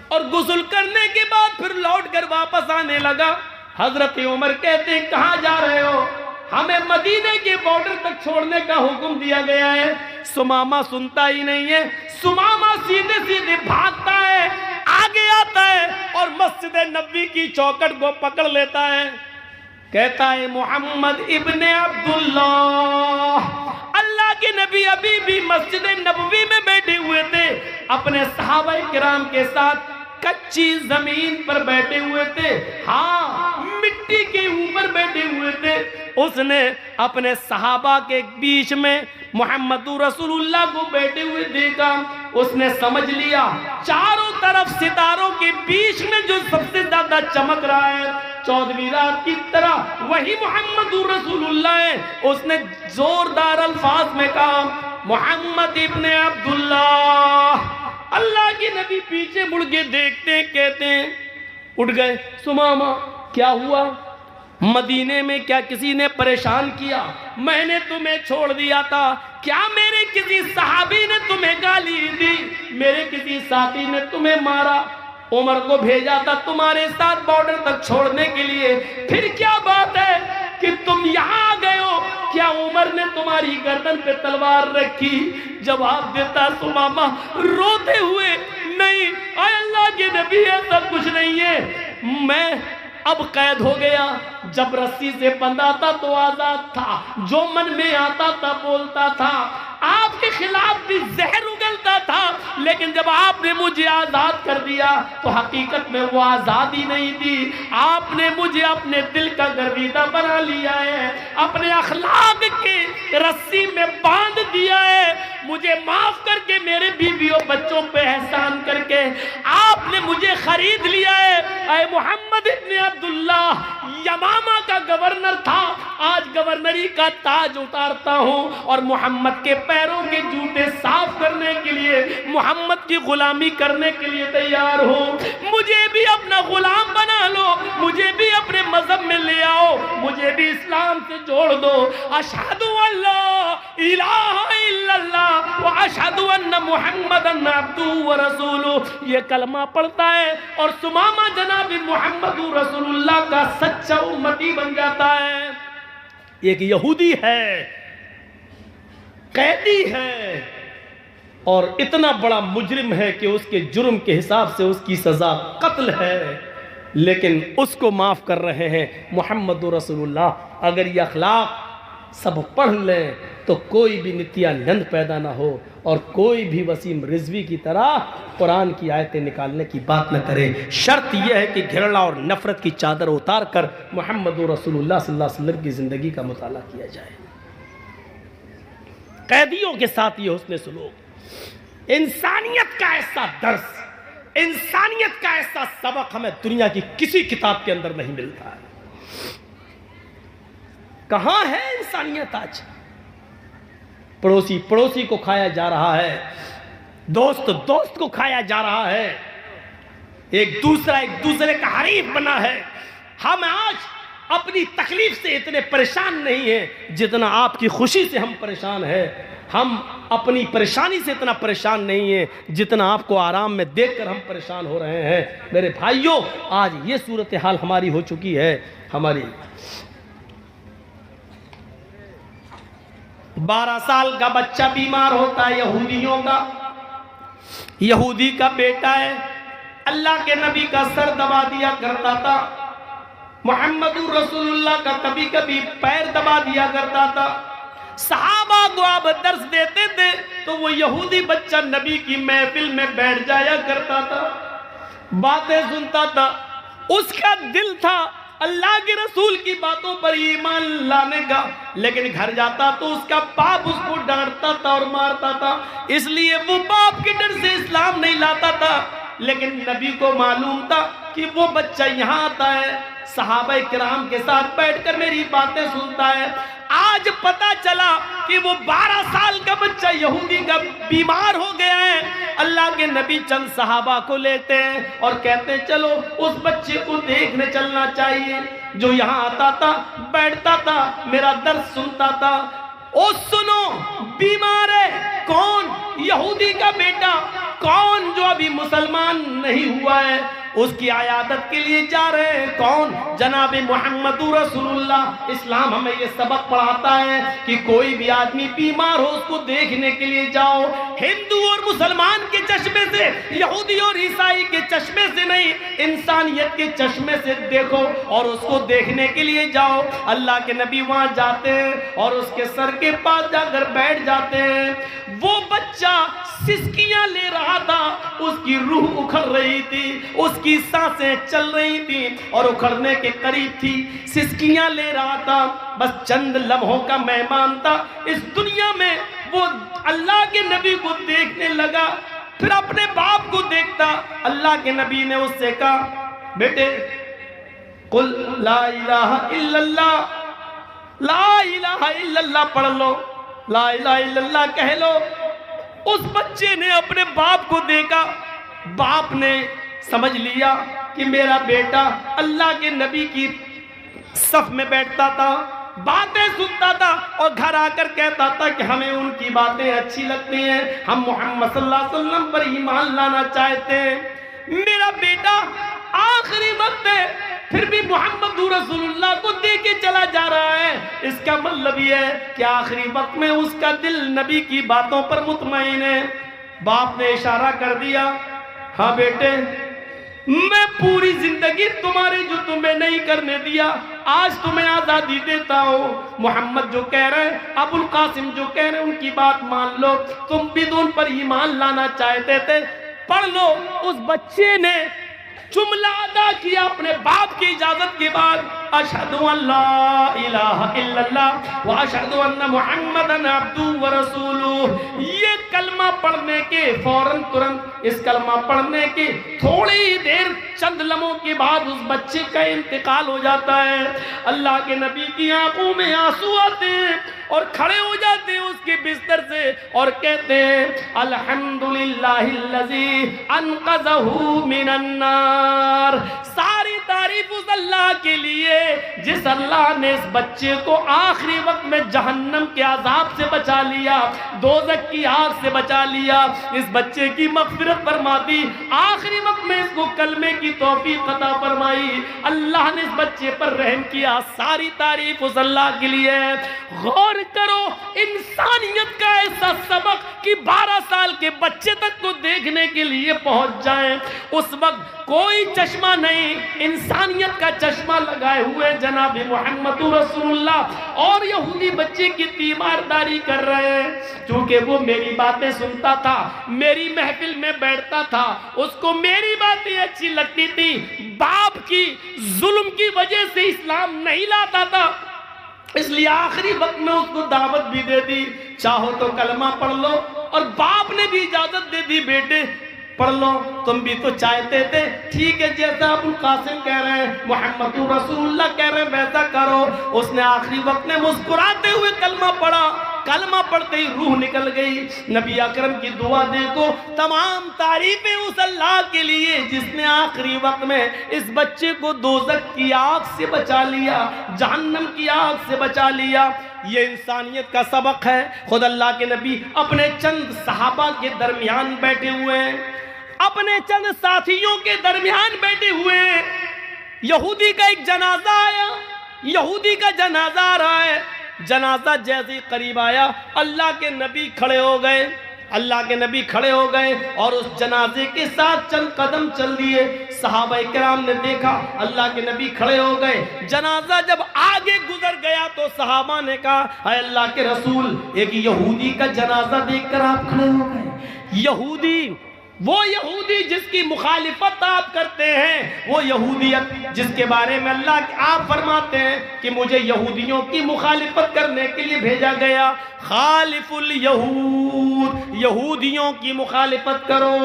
اور غسل کرنے کے بعد پھر لوٹ کر واپس آنے لگا. حضرت عمر کہتے ہیں کہاں جا رہے ہو؟ ہمیں مدینے کے بارڈر تک چھوڑنے کا حکم دیا گیا ہے. سمامہ سنتا ہی نہیں ہے. سمامہ سیدھے سیدھے بھاگتا ہے آگے آتا ہے اور مسجد نبوی کی چوکھٹ کو پکڑ لیتا ہے. کہتا ہے محمد ابن عبداللہ. اللہ کے نبی ابھی بھی مسجد نبوی میں بیٹھے ہوئے تھے اپنے صحابہ کرام کے ساتھ. کچی زمین پر بیٹھے ہوئے تھے. ہاں مٹی کے اوپر بیٹھے ہوئے تھے. اس نے اپنے صحابہ کے بیچ میں محمد رسول اللہ کو بیٹھے ہوئے دیکھا. اس نے سمجھ لیا چاروں طرف ستاروں کے بیچ میں جو سب سے زیادہ چمک رہا ہے 14ویں رات کی طرح وہی محمد رسول اللہ ہے. اس نے زوردار الفاظ میں کہا محمد ابن عبداللہ. اللہ کے نبی پیچھے مڑ کے دیکھتے ہیں کہتے ہیں اٹھ گئے. سمامہ کیا ہوا؟ مدینے میں کیا کسی نے پریشان کیا؟ میں نے تمہیں چھوڑ دیا تھا. کیا میرے کسی صحابی نے تمہیں گالی دی؟ میرے کسی ساتھی نے تمہیں مارا؟ عمر کو بھیجا تھا تمہارے ساتھ بارڈر تک چھوڑنے کے لیے. پھر کیا بات ہے کہ تم یہاں آ گئے ہو؟ کیا عمر نے تمہاری گردن پہ تلوار رکھی؟ جواب دیتا سمامہ روتے ہوئے نہیں اے اللہ کے نبی ایسا کچھ نہیں ہے. میں اب قید ہو گیا. جب رسی سے بندھا تھا تو آزاد تھا. جو من میں آتا تھا بولتا تھا. آپ کے خلاف بھی زہر اگلتا تھا لیکن جب آپ نے مجھے آزاد کر دیا تو حقیقت میں وہ آزادی نہیں دی. آپ نے مجھے اپنے دل کا گرویدہ بنا لیا ہے. اپنے اخلاق کے رسی میں باندھ دیا ہے. مجھے معاف کر کے میرے بیویوں بچوں پہ احسان کر کے آپ نے مجھے خرید لیا ہے. اے محمد ابن عبداللہ یمامہ کا گورنر تھا. آج گورنری کا تاج اتارتا ہوں اور محمد کے پیروں کے جوتے صاف کرنے کے لیے محمد کی غلامی کرنے کے لیے تیار ہوں. مجھے بھی اپنا غلام بنا لو. مجھے بھی اپنے مذہب میں لے آؤ. مجھے بھی اسلام سے جوڑ دو. اشہد ان لا الہ الا اللہ و اشہد ان محمدن عبدہ و رسولہ. یہ کلمہ پڑھتا ہے اور سمامہ جناب محمد رسول اللہ کا سچا امتی بن جاتا ہے. ایک یہودی ہے قیدی ہے اور اتنا بڑا مجرم ہے کہ اس کے جرم کے حساب سے اس کی سزا قتل ہے لیکن اس کو معاف کر رہے ہیں محمد رسول اللہ. اگر یہ اخلاق سب پڑھ لیں تو کوئی بھی نتیانند پیدا نہ ہو اور کوئی بھی وسیم رضوی کی طرح قرآن کی آیتیں نکالنے کی بات نہ کرے. شرط یہ ہے کہ گھرڑا اور نفرت کی چادر اتار کر محمد رسول اللہ صلی اللہ علیہ وسلم کی زندگی کا مطالعہ کیا جائے. قیدیوں کے ساتھ یہ حسن سلوک, انسانیت کا ایسا درس, انسانیت کا ایسا سبق ہمیں دنیا کی کسی کتاب کے اندر نہیں ملتا ہے. کہاں ہے انسانیت آج؟ پڑوسی کو کھایا جا رہا ہے، دوست کو کھایا جا رہا ہے، ایک دوسرے کا حریف بنا ہے۔ ہم آج اپنی تکلیف سے اتنے پریشان نہیں ہیں جتنا آپ کی خوشی سے ہم پریشان ہیں۔ ہم اپنی پریشانی سے اتنا پریشان نہیں ہیں جتنا آپ کو آرام میں دیکھ کر ہم پریشان ہو رہے ہیں۔ میرے بھائیوں، آج یہ صورتحال ہماری ہو چکی ہے۔ ہماری 12 سال کا بچہ بیمار ہوتا ہے، یہودیوں کا، یہودی کا بیٹا ہے، اللہ کے نبی کا سر دبا دیا کرتا تھا، محمد رسول اللہ کا کبھی کبھی پیر دبا دیا کرتا تھا۔ صحابہ کو آپ درس دیتے تھے تو وہ یہودی بچہ نبی کی محفل میں بیٹھ جایا کرتا تھا، باتیں سنتا تھا، اس کا دل تھا اللہ کے رسول کی باتوں پر ایمان لانے کا، لیکن گھر جاتا تو اس کا باپ اس کو ڈانٹتا تھا اور مارتا تھا، اس لیے وہ باپ کے ڈر سے اسلام نہیں لاتا تھا۔ لیکن نبی کو معلوم تھا کہ وہ بچہ یہاں آتا ہے، صحابہ کرام کے ساتھ بیٹھ کر میری باتیں سنتا ہے۔ آج پتا چلا کہ وہ 12 سال کا بچہ یہودی کا بیمار ہو گیا ہے۔ اللہ کے نبی چند صحابہ کو لیتے ہیں اور کہتے ہیں چلو اس بچے کو دیکھنے چلنا چاہیے، جو یہاں آتا تھا، بیٹھتا تھا، میرا درس سنتا تھا۔ او سنو، بیمار ہے کون؟ یہودی کا بیٹا، کون جو ابھی مسلمان نہیں ہوا ہے، اس کی عیادت کے لیے جا رہے ہیں، کون؟ جناب محمد رسول اللہ۔ اسلام ہمیں یہ سبق پڑھاتا ہے کہ کوئی بھی آدمی بیمار ہو اس کو دیکھنے کے لیے جاؤ، ہندو اور مسلمان کے چشمے سے، یہودی اور عیسائی کے چشمے سے نہیں، انسانیت کے چشمے سے دیکھو اور اس کو دیکھنے کے لیے جاؤ۔ اللہ کے نبی وہاں جاتے ہیں اور اس کے سر کے پاس جا کر بیٹھ جاتے ہیں۔ وہ بچہ سسکیاں لے رہا تھا، اس کی روح اکھڑ رہی تھی، اس کی سانسیں چل رہی تھی اور اکھڑنے کے قریب تھی، سسکیاں لے رہا تھا، بس چند لمحوں کا مہمان تھا اس دنیا میں۔ وہ اللہ کے نبی کو دیکھنے لگا، پھر اپنے باپ کو دیکھتا۔ اللہ کے نبی نے اس سے کہا بیٹے قل لا الہ الا اللہ، لا الہ الا اللہ پڑھ لو، لا الہ الا اللہ کہہ لو۔ اس بچے نے اپنے باپ کو دیکھا، باپ نے سمجھ لیا کہ میرا بیٹا اللہ کے نبی کی صف میں بیٹھتا تھا، باتیں سنتا تھا اور گھر آ کر کہتا تھا کہ ہمیں ان کی باتیں اچھی لگتی ہیں، ہم محمد صلی اللہ علیہ وسلم پر ایمان لانا چاہتے ہیں۔ میرا بیٹا آخری وقت ہے پھر بھی محمد رسول اللہ کو دے کے چلا جا رہا ہے، اس کا مطلب یہ ہے کہ آخری وقت میں اس کا دل نبی کی باتوں پر مطمئن ہے۔ باپ نے اشارہ کر دیا، ہاں بیٹے میں پوری زندگی تمہارے جو تمہیں نہیں کرنے دیا، آج تمہیں آزادی دیتا ہوں۔ محمد جو کہہ رہے ہیں، ابو القاسم جو کہہ رہے ہیں، ان کی بات مان لو، تم بھی تو ان پر ایمان لانا چاہتے تھے، پڑھ لو۔ اس بچے نے جملہ ادا کیا اپنے باپ کی اجازت کے بعد، اشہد ان لا الہ الا اللہ واشہد ان محمدن عبدہ ورسولہ۔ یہ کلمہ پڑھنے کے فوراً ترنت، اس کلمہ پڑھنے کے تھوڑی دیر چند لمحوں کے بعد اس بچے کا انتقال ہو جاتا ہے۔ اللہ کے نبی کی آنکھوں میں آنسو آتے ہیں اور کھڑے ہو جاتے ہیں اس کے بستر سے اور کہتے ہیں الحمدللہ الذی انقذہ من النار۔ ساری تعریف اس اللہ کے لیے جس اللہ نے اس بچے کو آخری وقت میں جہنم کے عذاب سے بچا لیا، دوزخ کی آگ سے بچا لیا، اس بچے کی مغفرت فرما دی، آخری وقت میں اس کو کلمے کی توفیق عطا فرمائی، اللہ نے اس بچے پر رحم کیا۔ ساری تعریف اس اللہ کے لیے۔ غور کرو انسانیت کا ایسا سبق کہ 12 سال کے بچے تک کو دیکھنے کے لیے پہنچ جائیں۔ اس وقت کوئی چشمہ نہیں، انسانیت کا چشمہ لگائے ہوئے جناب محمد رسول اللہ اور یہودی بچے کی تیمارداری کر رہے ہیں۔ چونکہ وہ میری باتیں سنتا تھا، میری محفل میں بیٹھتا تھا، اس کو میری باتیں اچھی لگتی تھی، باپ کی ظلم کی وجہ سے اسلام نہیں لاتا تھا، اس لیے آخری وقت میں اس کو دعوت بھی دے دی، چاہو تو کلمہ پڑھ لو، اور باپ نے بھی اجازت دے دی بیٹے پڑھ لو، تم بھی تو چاہتے تھے، ٹھیک ہے جیسا ابو القاسم کہہ رہے ہیں، محمد رسول اللہ کہہ رہے ہیں ویسا کرو۔ اس نے آخری وقت میں مسکراتے ہوئے کلمہ پڑھا، کلمہ پڑھتے ہی روح نکل گئی۔ نبی اکرم کی دعا دیکھو، تمام تعریفیں اس اللہ کے لیے جس نے آخری وقت میں اس بچے کو دوزخ کی آگ سے بچا لیا، جہنم کی آگ سے بچا لیا۔ یہ انسانیت کا سبق ہے۔ خود اللہ کے نبی اپنے چند صحابہ کے درمیان بیٹھے ہوئے ہیں، اپنے چند ساتھیوں کے درمیان بیٹھے ہوئے ہیں، یہودی کا ایک جنازہ آیا، یہودی کا جنازہ آ رہا ہے۔ جنازہ جیسے ہی قریب آیا، اللہ کے نبی کھڑے ہو گئے، اللہ کے نبی کھڑے ہو گئے اور اس جنازے کے ساتھ چند قدم چل دیے۔ صحابہ کرام نے دیکھا اللہ کے نبی کھڑے ہو گئے، جنازہ جب آگے گزر گیا تو صحابہ نے کہا اے اللہ کے رسول، ایک یہودی کا جنازہ دیکھ کر آپ کھڑے ہو گئے۔ یہودی، وہ یہودی جس کی مخالفت آپ کرتے ہیں، وہ یہودیت جس کے بارے میں اللہ آپ فرماتے ہیں کہ مجھے یہودیوں کی مخالفت کرنے کے لیے بھیجا گیا۔ خالف الیہود، یہودیوں کی مخالفت کرو۔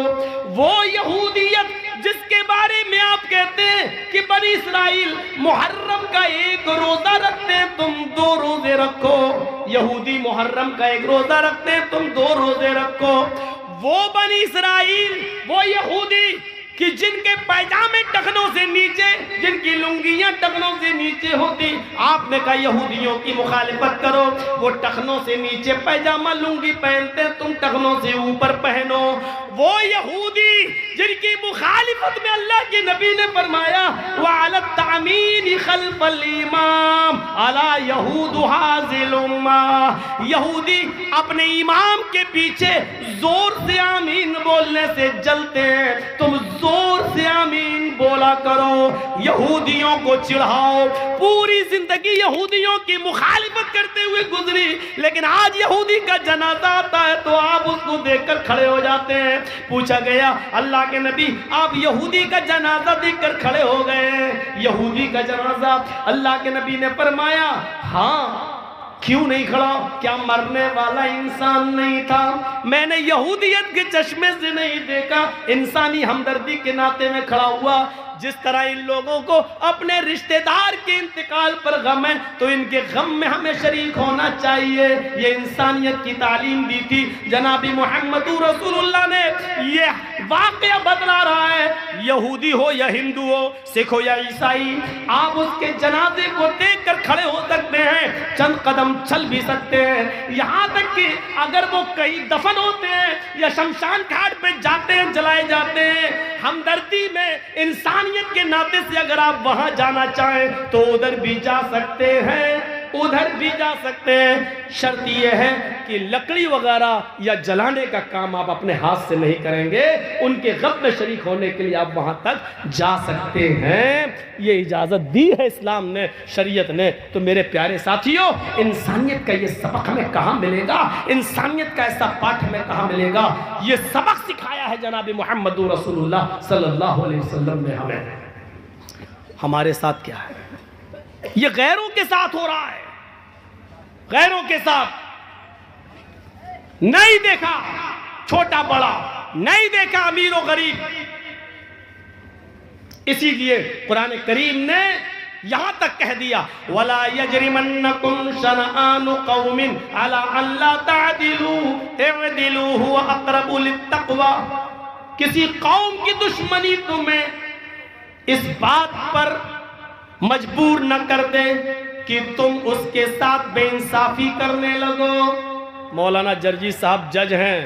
وہ یہودیت جس کے بارے میں آپ کہتے ہیں کہ بنی اسرائیل محرم کا ایک روزہ رکھتے ہیں، تم 2 روزے رکھو۔ یہودی محرم کا ایک روزہ رکھتے ہیں، تم 2 روزے رکھو۔ وہ بنی اسرائیل، وہ یہودی کہ جن کے پیجامے ٹخنوں سے نیچے، جن کی لنگیاں ٹخنوں سے نیچے ہوتی، آپ نے کہا یہودیوں کی مخالفت کرو۔ وہ ٹخنوں سے نیچے پیجامہ لنگی پہنتے، تم ٹخنوں سے اوپر پہنو۔ وہ یہودی جن کی مخالفت میں اللہ کے نبی نے فرمایا وَعَلَى التَّعْمِينِ خَلْفَ الْإِمَامِ عَلَى يَهُودُ هَذِهِ الْأُمَّةِ، یہودی اپنے امام کے پیچھے زور سے آمین بولنے سے جلتے ہیں، تم زور سے آمین بولا کرو۔ یہودیوں کو چڑھاؤ، پوری زندگی یہودیوں کی مخالفت کرتے ہوئے گزری، لیکن آج یہودی کا جنازہ آتا ہے تو آپ اس کو دیکھ کر کھڑے ہو جاتے ہیں۔ پوچھا گیا اللہ کے نبی آپ یہودی کا جنازہ دیکھ کر کھڑے ہو گئے ہیں، یہودی کا جنازہ؟ اللہ کے نبی نے فرمایا ہاں، کیوں نہیں کھڑا؟ کیا مرنے والا انسان نہیں تھا؟ میں نے یہودیت کے چشمے سے نہیں دیکھا، انسانی ہمدردی کے ناطے میں کھڑا ہوا۔ جس طرح ان لوگوں کو اپنے رشتہ دار کے انتقال پر غم ہے تو ان کے غم میں ہمیں شریک ہونا چاہیے۔ یہ انسانیت کی تعلیم دی تھی جناب محمد رسول اللہ نے۔ یہ واقعہ بدلا رہا ہے، یہودی ہو یا ہندو ہو، سکھ ہو یا عیسائی، آپ اس کے جنازے کو دیکھ کر کھڑے ہو سکتے ہیں، چند قدم چل بھی سکتے ہیں، یہاں تک کہ اگر وہ کہیں دفن ہوتے ہیں یا شمشان گھاٹ پہ جاتے ہیں، جلائے جاتے ہیں، ہمدردی میں انسانیت کے ناطے سے اگر آپ وہاں جانا چاہیں تو ادھر بھی جا سکتے ہیں، ادھر بھی جا سکتے ہیں۔ شرط یہ ہے کہ لکڑی وغیرہ یا جلانے کا کام آپ اپنے ہاتھ سے نہیں کریں گے، ان کے غم میں شریک ہونے کے لیے آپ وہاں تک جا سکتے ہیں۔ یہ اجازت دی ہے اسلام نے، شریعت نے۔ تو میرے پیارے ساتھیوں، انسانیت کا یہ سبق ہمیں کہاں ملے گا؟ انسانیت کا ایسا پاٹھ ہمیں کہاں ملے گا؟ یہ سبق سکھایا ہے جناب محمد رسول اللہ صلی اللہ علیہ وسلم نے ہمیں۔ ہمارے ساتھ کیا ہے؟ یہ غیروں کے ساتھ ہو رہا ہے، غیروں کے ساتھ نہیں دیکھا چھوٹا بڑا، نہیں دیکھا امیر و غریب۔ اسی لیے قرآن کریم نے یہاں تک کہہ دیا وَلَا يَجْرِمَنَّكُمْ شَنَآنُ قَوْمٍ عَلَىٰ أَن لَا تَعْدِلُوا اعْدِلُوا هُوَ أَقْرَبُ لِلتَّقْوَىٰ، کسی قوم کی دشمنی تمہیں اس بات پر مجبور نہ کر دے کہ تم اس کے ساتھ بے انصافی کرنے لگو۔ مولانا جرجی صاحب جج ہیں،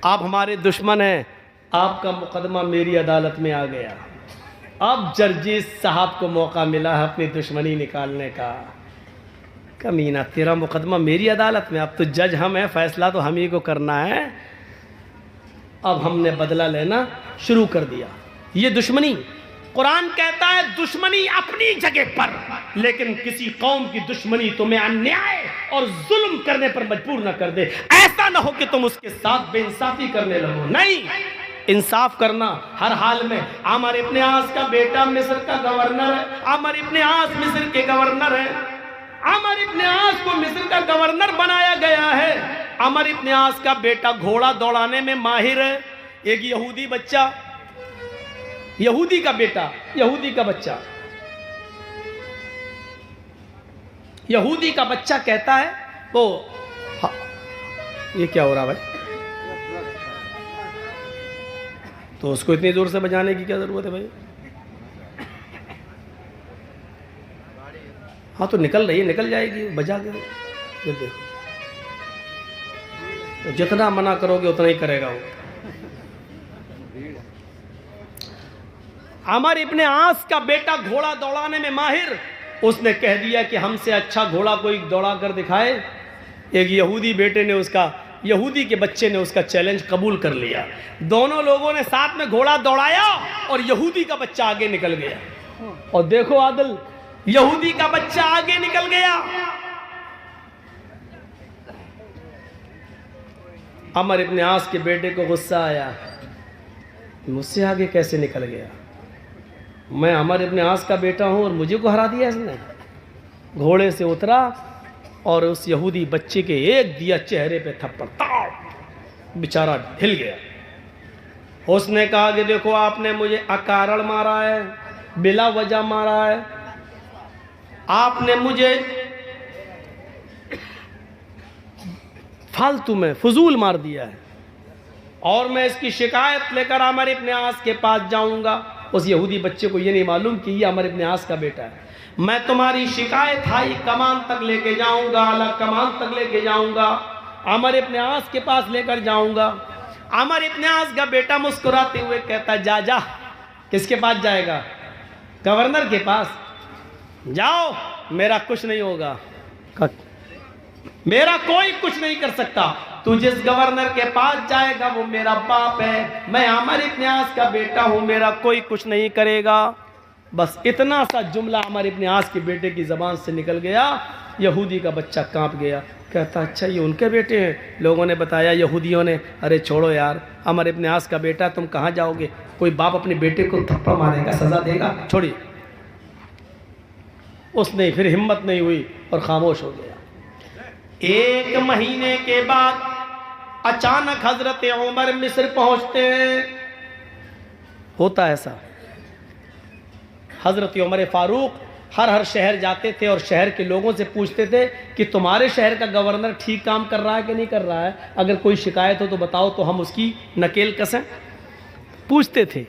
آپ ہمارے دشمن ہیں، آپ کا مقدمہ میری عدالت میں آ گیا، اب جرجی صاحب کو موقع ملا ہے اپنی دشمنی نکالنے کا۔ کمینہ، تیرا مقدمہ میری عدالت میں، اب تو جج ہم ہیں، فیصلہ تو ہم ہی کو کرنا ہے۔ اب ہم نے بدلہ لینا شروع کر دیا۔ یہ دشمنی، قرآن کہتا ہے دشمنی اپنی جگہ پر، لیکن کسی قوم کی دشمنی تمہیں انیائے اور ظلم کرنے پر مجبور نہ کر دے۔ ایسا نہ ہو کہ تم اس کے ساتھ بے انصافی کرنے لگو، نہیں، انصاف کرنا ہر حال میں۔ عامر ابن عاص کا بیٹا مصر کا گورنر ہے، عامر ابن عاص مصر کے گورنر ہے، عامر ابن عاص کو مصر کا گورنر بنایا گیا ہے۔ عمر ابن عاص کا بیٹا گھوڑا دوڑانے میں ماہر ہے. ایک یہودی بچہ، یہودی کا بیٹا، یہودی کا بچہ، یہودی کا بچہ کہتا ہے وہ یہ کیا ہو رہا بھائی؟ تو اس کو اتنی زور سے بجانے کی کیا ضرورت ہے بھائی؟ ہاں تو نکل رہی ہے، نکل جائے گی، بجا کے دیکھو، جتنا منع کرو گے اتنا ہی کرے گا وہ. عمر ابن عاص کا بیٹا گھوڑا دوڑانے میں ماہر، اس نے کہہ دیا کہ ہم سے اچھا گھوڑا کوئی دوڑا کر دکھائے. ایک یہودی بیٹے نے یہودی کے بچے نے اس کا چیلنج قبول کر لیا. دونوں لوگوں نے ساتھ میں گھوڑا دوڑایا اور یہودی کا بچہ آگے نکل گیا. اور دیکھو عادل، یہودی کا بچہ آگے نکل گیا. عمر ابن عاص کے بیٹے کو غصہ آیا، مجھ سے آگے کیسے نکل گیا؟ میں عمر ابن عاص کا بیٹا ہوں اور مجھے کو ہرا دیا اس نے. گھوڑے سے اترا اور اس یہودی بچے کے ایک دیا چہرے پہ تھپڑ، بیچارہ ہل گیا. اس نے کہا کہ دیکھو آپ نے مجھے اکارڑ مارا ہے، بلا وجہ مارا ہے، آپ نے مجھے فالتو میں فضول مار دیا ہے، اور میں اس کی شکایت لے کر عمر ابن عاص کے پاس جاؤں گا. اس یہودی بچے کو یہ نہیں معلوم کہ یہ عمر ابن عاص کا بیٹا ہے. میں تمہاری شکایت ہائی کمان تک لے کے جاؤں گا، اعلیٰ کمان تک لے کے جاؤں گا، عمر ابن عاص کے پاس لے کر جاؤں گا. عمر ابن عاص کا بیٹا مسکراتے ہوئے کہتا جا جا. کس کے پاس جائے گا؟ گورنر کے پاس. جاؤ، میرا کچھ نہیں ہوگا، میرا کوئی کچھ نہیں کر سکتا. تو جس گورنر کے پاس جائے گا وہ میرا باپ ہے، میں عمر ابن عاص کا بیٹا ہوں، میرا کوئی کچھ نہیں کرے گا. بس اتنا سا جملہ عمر ابن عاص کے بیٹے کی زبان سے نکل گیا. یہودی کا بچہ کانپ گیا، کہتا اچھا یہ ان کے بیٹے ہیں. لوگوں نے بتایا، یہودیوں نے، ارے چھوڑو یار، عمر ابن عاص کا بیٹا، تم کہاں جاؤ گے؟ کوئی باپ اپنے بیٹے کو تھپڑ مارے گا، سزا دے گا، چھوڑیے. اس نے پھر ہمت نہیں ہوئی اور خاموش ہو گیا. ایک مہینے کے بعد اچانک حضرت عمر مصر پہنچتے ہیں. ہوتا ایسا، حضرت عمر فاروق ہر شہر جاتے تھے اور شہر کے لوگوں سے پوچھتے تھے کہ تمہارے شہر کا گورنر ٹھیک کام کر رہا ہے کہ نہیں کر رہا ہے، اگر کوئی شکایت ہو تو بتاؤ تو ہم اس کی نکیل کسیں. پوچھتے تھے.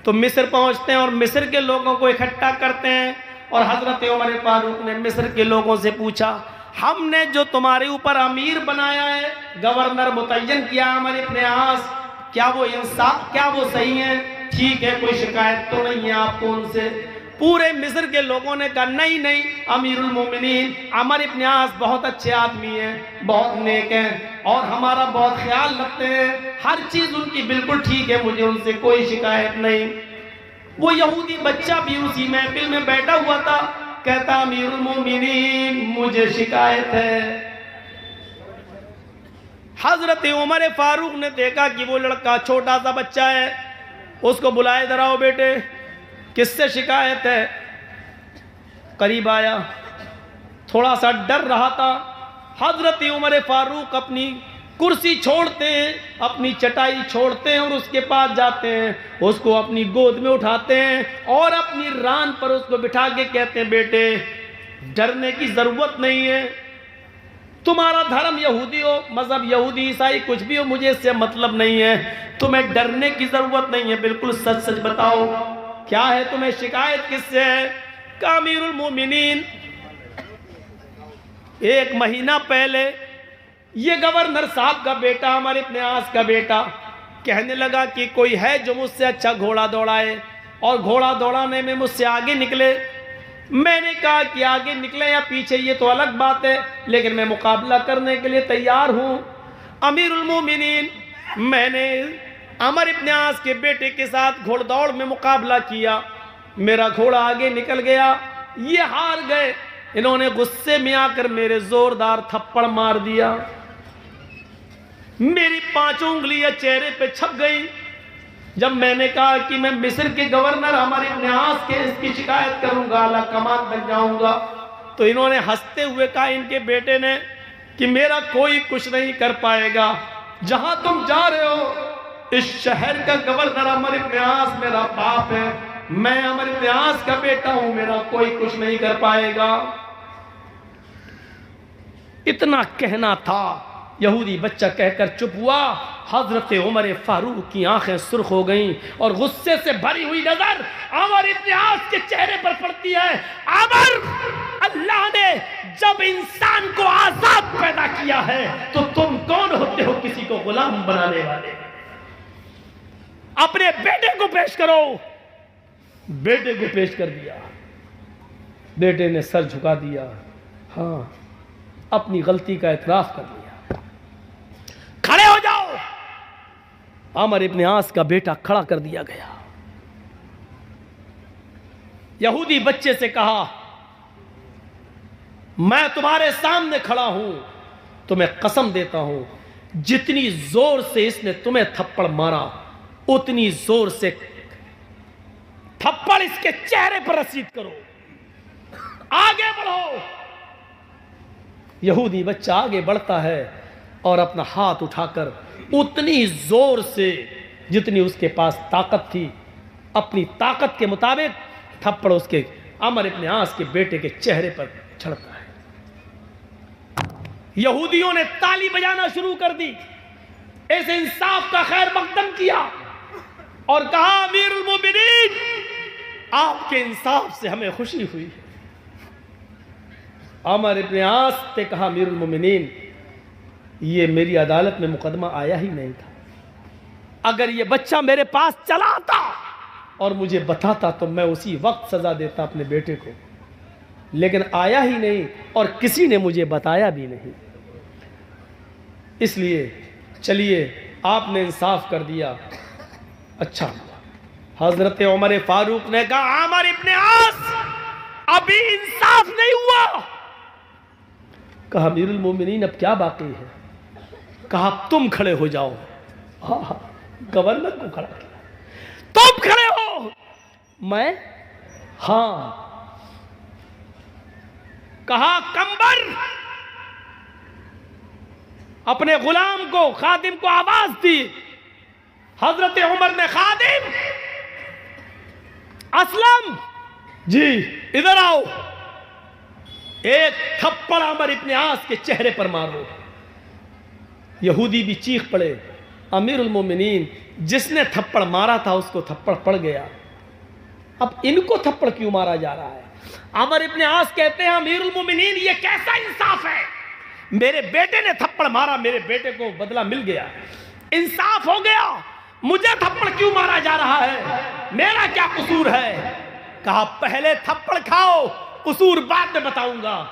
تو مصر پہنچتے ہیں اور مصر کے لوگوں کو اکٹھا کرتے ہیں. اور حضرت عمر فاروق نے مصر کے لوگوں سے پوچھا، ہم نے جو تمہارے اوپر امیر بنایا ہے، گورنر متعین کیا عمر ابن عاص، کیا وہ انصاف، کیا وہ صحیح ہے؟ ٹھیک ہے، کوئی شکایت تو نہیں ہے آپ کو ان سے؟ پورے مصر کے لوگوں نے کہا نہیں نہیں، امیر المومنین عمر ابن عاص بہت اچھے آدمی ہیں، بہت نیک ہیں اور ہمارا بہت خیال رکھتے ہیں، ہر چیز ان کی بالکل ٹھیک ہے، مجھے ان سے کوئی شکایت نہیں. وہ یہودی بچہ بھی اسی محفل میں بیٹھا ہوا تھا، کہتا امیر المومنین مجھے شکایت ہے. حضرت عمر فاروق نے دیکھا کہ وہ لڑکا چھوٹا سا بچہ ہے، اس کو بلائے، ادھر آؤ بیٹے، کس سے شکایت ہے؟ قریب آیا، تھوڑا سا ڈر رہا تھا. حضرت عمر فاروق اپنی کرسی چھوڑتے ہیں، اپنی چٹائی چھوڑتے ہیں اور اس کے پاس جاتے ہیں، اس کو اپنی گود میں اٹھاتے ہیں اور اپنی ران پر اس کو بٹھا کے کہتے ہیں بیٹے ڈرنے کی ضرورت نہیں ہے، تمہارا دھرم یہودی ہو، مذہب یہودی عیسائی کچھ بھی ہو، مجھے اس سے مطلب نہیں ہے، تمہیں ڈرنے کی ضرورت نہیں ہے، بالکل سچ سچ بتاؤ کیا ہے، تمہیں شکایت کس سے ہے؟ کہ امیر المومنین ایک مہینہ پہلے یہ گورنر صاحب کا بیٹا عمر ابن عاص کا بیٹا کہنے لگا کہ کوئی ہے جو مجھ سے اچھا گھوڑا دوڑائے، اور گھوڑا دوڑانے میں مجھ سے آگے نکلے. میں نے کہا کہ آگے نکلے یا پیچھے یہ تو الگ بات ہے، لیکن میں مقابلہ کرنے کے لیے تیار ہوں. امیر المومنین میں نے عمر ابن عاص کے بیٹے کے ساتھ گھوڑ دوڑ میں مقابلہ کیا، میرا گھوڑا آگے نکل گیا، یہ ہار گئے، انہوں نے غصے میں آ کر میرے زوردار تھپڑ مار دیا، میری 5 انگلیاں چہرے پہ چھپ گئی. جب میں نے کہا کہ میں مصر کے گورنر عمر ابن عاص کے اس کی شکایت کروں گا، اعلیٰ کمان تک جاؤں گا، تو انہوں نے ہنستے ہوئے کہا، ان کے بیٹے نے کہ میرا کوئی کچھ نہیں کر پائے گا. جہاں تم جا رہے ہو اس شہر کا گورنر عمرو بن عاص میرا باپ ہے, میں عمرو بن عاص کا بیٹا ہوں, میرا کوئی کچھ نہیں کر پائے گا. اتنا کہنا تھا, یہودی بچہ کہہ کر چپ ہوا. حضرت عمر فاروق کی آنکھیں سرخ ہو گئیں اور غصے سے بھری ہوئی نظر عمر بن عاص کے چہرے پر پڑتی ہے. عمر, اللہ نے جب انسان کو آزاد پیدا کیا ہے تو تم کون ہوتے ہو کسی کو غلام بنانے والے؟ اپنے بیٹے کو پیش کرو. بیٹے کو پیش کر دیا. بیٹے نے سر جھکا دیا, ہاں اپنی غلطی کا اعتراف کر لیا. کھڑے ہو جاؤ. عمر ابن عاص کا بیٹا کھڑا کر دیا گیا. یہودی بچے سے کہا, میں تمہارے سامنے کھڑا ہوں, تمہیں قسم دیتا ہوں جتنی زور سے اس نے تمہیں تھپڑ مارا اتنی زور سے تھپڑ اس کے چہرے پر رسید کرو. آگے بڑھو. یہودی بچہ آگے بڑھتا ہے اور اپنا ہاتھ اٹھا کر اتنی زور سے جتنی اس کے پاس طاقت تھی اپنی طاقت کے مطابق تھپڑ اس کے عمر ابن عاص کے بیٹے کے چہرے پر چھڑتا ہے. یہودیوں نے تالی بجانا شروع کر دی. اس انصاف کا خیر مقدم کیا اور کہا, امیر المومنین آپ کے انصاف سے ہمیں خوشی ہوئی. عمر ابن عاص نے کہا, امیر المومنین یہ میری عدالت میں مقدمہ آیا ہی نہیں تھا. اگر یہ بچہ میرے پاس چلا آتا اور مجھے بتاتا تو میں اسی وقت سزا دیتا اپنے بیٹے کو, لیکن آیا ہی نہیں اور کسی نے مجھے بتایا بھی نہیں. اس لیے چلیے آپ نے انصاف کر دیا. اچھا. حضرت عمر فاروق نے کہا, عمر ابن عاص ابھی انصاف نہیں ہوا. کہا, امیر المومنین اب کیا باقی ہے؟ کہا, تم کھڑے ہو جاؤ. گورنر کو کھڑا کیا, تم کھڑے ہو. میں, ہاں. کہا, کمبر اپنے غلام کو خادم کو آواز دی. حضرت عمر نے, خادم اسلم, جی ادھر آؤ. ایک تھپڑ عمر ابن عاص کے چہرے پر مارو. یہودی بھی چیخ پڑے. امیر المومنین جس نے تھپڑ مارا تھا اس کو تھپڑ پڑ گیا, اب ان کو تھپڑ کیوں مارا جا رہا ہے؟ عمر ابن عاص کہتے ہیں, امیر المومنین یہ کیسا انصاف ہے؟ میرے بیٹے نے تھپڑ مارا, میرے بیٹے کو بدلہ مل گیا, انصاف ہو گیا. مجھے تھپڑ کیوں مارا جا رہا ہے؟ میرا کیا قصور ہے؟ کہا, پہلے تھپڑ کھاؤ, قصور بعد میں بتاؤں گا.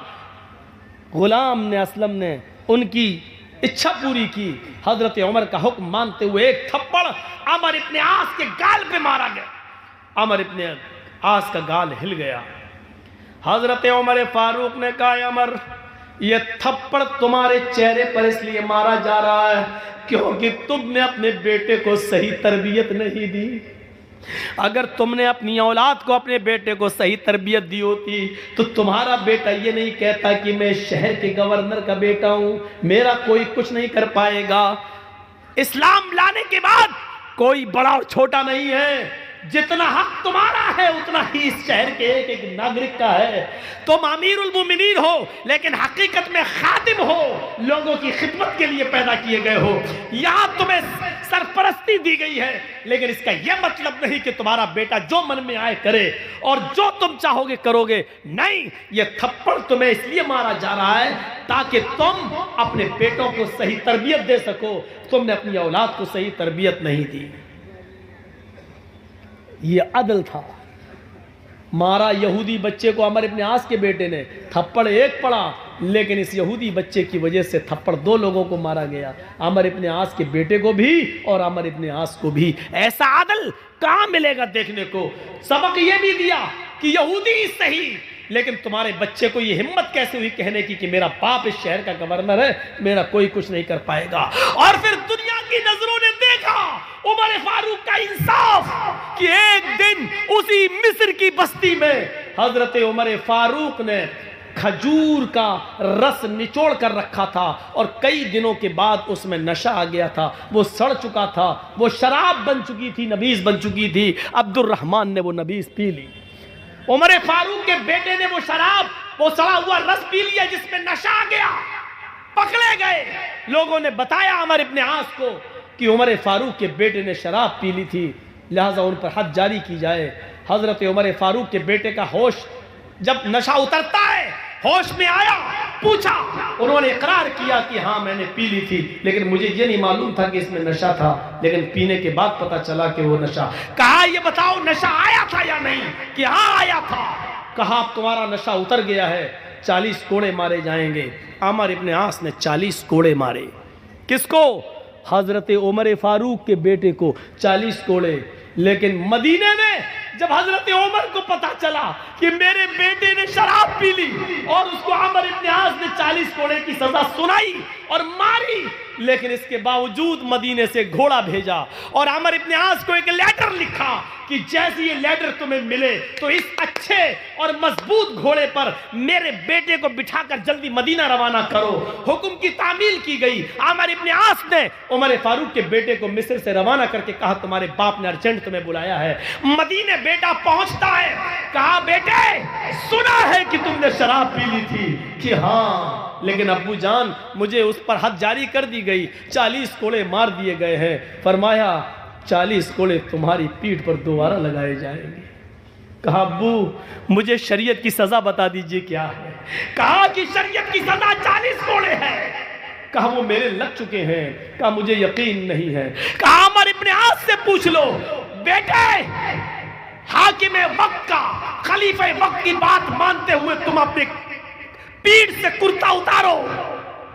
غلام نے, اسلم نے ان کی اچھا پوری کی. حضرت عمر کا حکم مانتے ہوئے ایک تھپڑ عمر ابن عاص کے گال پہ مارا گیا. عمر ابن عاص کا گال ہل گیا. حضرت عمر فاروق نے کہا, عمر یہ تھپڑ تمہارے چہرے پر اس لیے مارا جا رہا ہے کیونکہ تم نے اپنے بیٹے کو صحیح تربیت نہیں دی. اگر تم نے اپنی اولاد کو, اپنے بیٹے کو صحیح تربیت دی ہوتی تو تمہارا بیٹا یہ نہیں کہتا کہ میں شہر کے گورنر کا بیٹا ہوں, میرا کوئی کچھ نہیں کر پائے گا. اسلام لانے کے بعد کوئی بڑا اور چھوٹا نہیں ہے. جتنا حق تمہارا ہے اتنا ہی اس شہر کے ایک ایک ناگرک کا ہے. تم امیر المومنین ہو لیکن حقیقت میں خادم ہو, لوگوں کی خدمت کے لیے پیدا کیے گئے ہو. یہاں تمہیں سرپرستی دی گئی ہے لیکن اس کا یہ مطلب نہیں کہ تمہارا بیٹا جو من میں آئے کرے اور جو تم چاہو گے کرو گے. نہیں, یہ تھپڑ تمہیں اس لیے مارا جا رہا ہے تاکہ تم اپنے بیٹوں کو صحیح تربیت دے سکو. تم نے اپنی اولاد کو صحیح تربیت نہیں دی. یہ عدل تھا. مارا یہودی بچے کو عمر ابن عاص کے بیٹے نے, تھپڑ ایک پڑا لیکن اس یہودی بچے کی وجہ سے تھپڑ دو لوگوں کو مارا گیا, عمر ابن عاص کے بیٹے کو بھی اور عمر ابن عاص کو بھی. ایسا عدل کہاں ملے گا دیکھنے کو؟ سبق یہ بھی دیا کہ یہودی صحیح, لیکن تمہارے بچے کو یہ ہمت کیسے ہوئی کہنے کی کہ میرا باپ اس شہر کا گورنر ہے, میرا کوئی کچھ نہیں کر پائے گا. اور پھر دنیا کی نظروں نے دیکھا عمر فاروق کا انصاف کہ ایک دن اسی مصر کی بستی میں حضرت عمر فاروق نے کھجور کا رس نچوڑ کر رکھا تھا اور کئی دنوں کے بعد اس میں نشہ آ گیا تھا، وہ سڑ چکا تھا، وہ شراب بن چکی تھی، نبیذ بن چکی تھی۔ عبد الرحمن نے وہ نبیذ پی لی۔ عمر فاروق کے بیٹے نے وہ شراب، وہ سڑا ہوا رس پی لیا جس میں نشہ آ گیا، پکڑے گئے۔ لوگوں نے بتایا عمر ابن عاص کو کہ عمر فاروق کے بیٹے نے شراب پی لی تھی، لہٰذا ان پر حد جاری کی جائے۔ حضرت عمر فاروق کے بیٹے کا ہوش جب نشہ اترتا ہے، ہوش میں آیا، پوچھا، انہوں نے اقرار کیا کہ ہاں میں نے پی لی تھی، لیکن مجھے یہ نہیں معلوم تھا کہ اس میں نشہ تھا، لیکن پینے کے بعد پتہ چلا کہ وہ نشہ۔ کہا یہ بتاؤ نشہ آیا تھا یا نہیں؟ کہ ہاں آیا تھا۔ کہا اب تمہارا نشہ اتر گیا ہے، 40 کوڑے مارے جائیں گے۔ عمر ابن عاص نے 40 کوڑے مارے۔ کس کو؟ حضرت عمر فاروق کے بیٹے کو 40 کوڑے۔ لیکن مدینے میں جب حضرت عمر کو پتا چلا کہ میرے بیٹے نے شراب پی لی اور اس کو عمر ابن عاص نے 40 کوڑے کی سزا سنائی اور ماری، لیکن اس کے باوجود مدینے سے گھوڑا بھیجا اور عمر ابن عاص کو ایک لیٹر لکھا کہ جیسے یہ لیٹر تمہیں ملے تو اس اچھے اور مضبوط گھوڑے پر میرے بیٹے کو بٹھا کر جلدی مدینہ روانہ کرو۔ حکم کی تعمیل کی گئی۔ عمر ابن عاص نے عمر فاروق کے بیٹے کو مصر سے روانہ کر کے کہا تمہارے باپ نے ارجنٹ تمہیں بلایا ہے۔ مدینے بیٹا پہنچتا ہے، کہا بیٹے سنا ہے کہ تم نے شراب پی لی تھی؟ کہ ہاں، لیکن ابو جان مجھے اس پر حد جاری کر دی گئی، 40 کوڑے مار دیے گئے ہیں۔ فرمایا 40 کوڑے تمہاری پیٹھ پر دوبارہ لگائے جائیں گے۔ کہا ابو مجھے شریعت کی سزا بتا دیجئے کیا ہے؟ کہا کہ شریعت کی سزا 40 کوڑے ہے۔ کہا وہ میرے لگ چکے ہیں۔ کہا مجھے یقین نہیں ہے۔ کہا عمر ابن عاص سے پوچھ لو۔ بیٹے حاکم وقت کا، خلیفہ وقت کی بات مانتے ہوئے تم اپنے پیٹھ سے کرتا اتارو۔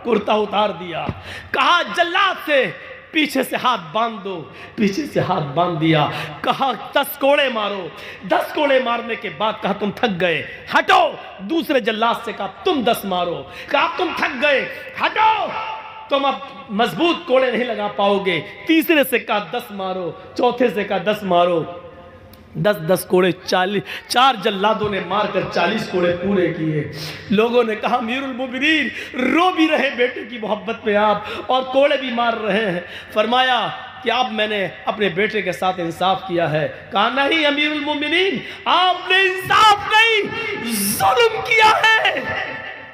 کرتا اتار دیا۔ کہا جلاد سے پیچھے سے ہاتھ باندھ دو۔ پیچھے سے ہاتھ باندھ دیا۔ کہا 10 کوڑے مارو۔ 10 کوڑے مارنے کے بعد کہا تم تھک گئے، ہٹو۔ دوسرے جلاد سے کہا تم 10 مارو۔ کہا تم تھک گئے، ہٹو، تم اب مضبوط کوڑے نہیں لگا پاؤ گے۔ تیسرے سے کہا 10 مارو۔ چوتھے سے کہا 10 مارو۔ 10 کوڑے 4 جلادوں نے مار کر 40 کوڑے پورے کیے۔ لوگوں نے کہا امیر المومنین رو بھی رہے بیٹے کی محبت میں آپ اور کوڑے بھی مار رہے ہیں۔ فرمایا کہ اب میں نے اپنے بیٹے کے ساتھ انصاف کیا ہے۔ کہا نہیں امیر المومنین آپ نے انصاف نہیں، ظلم کیا ہے۔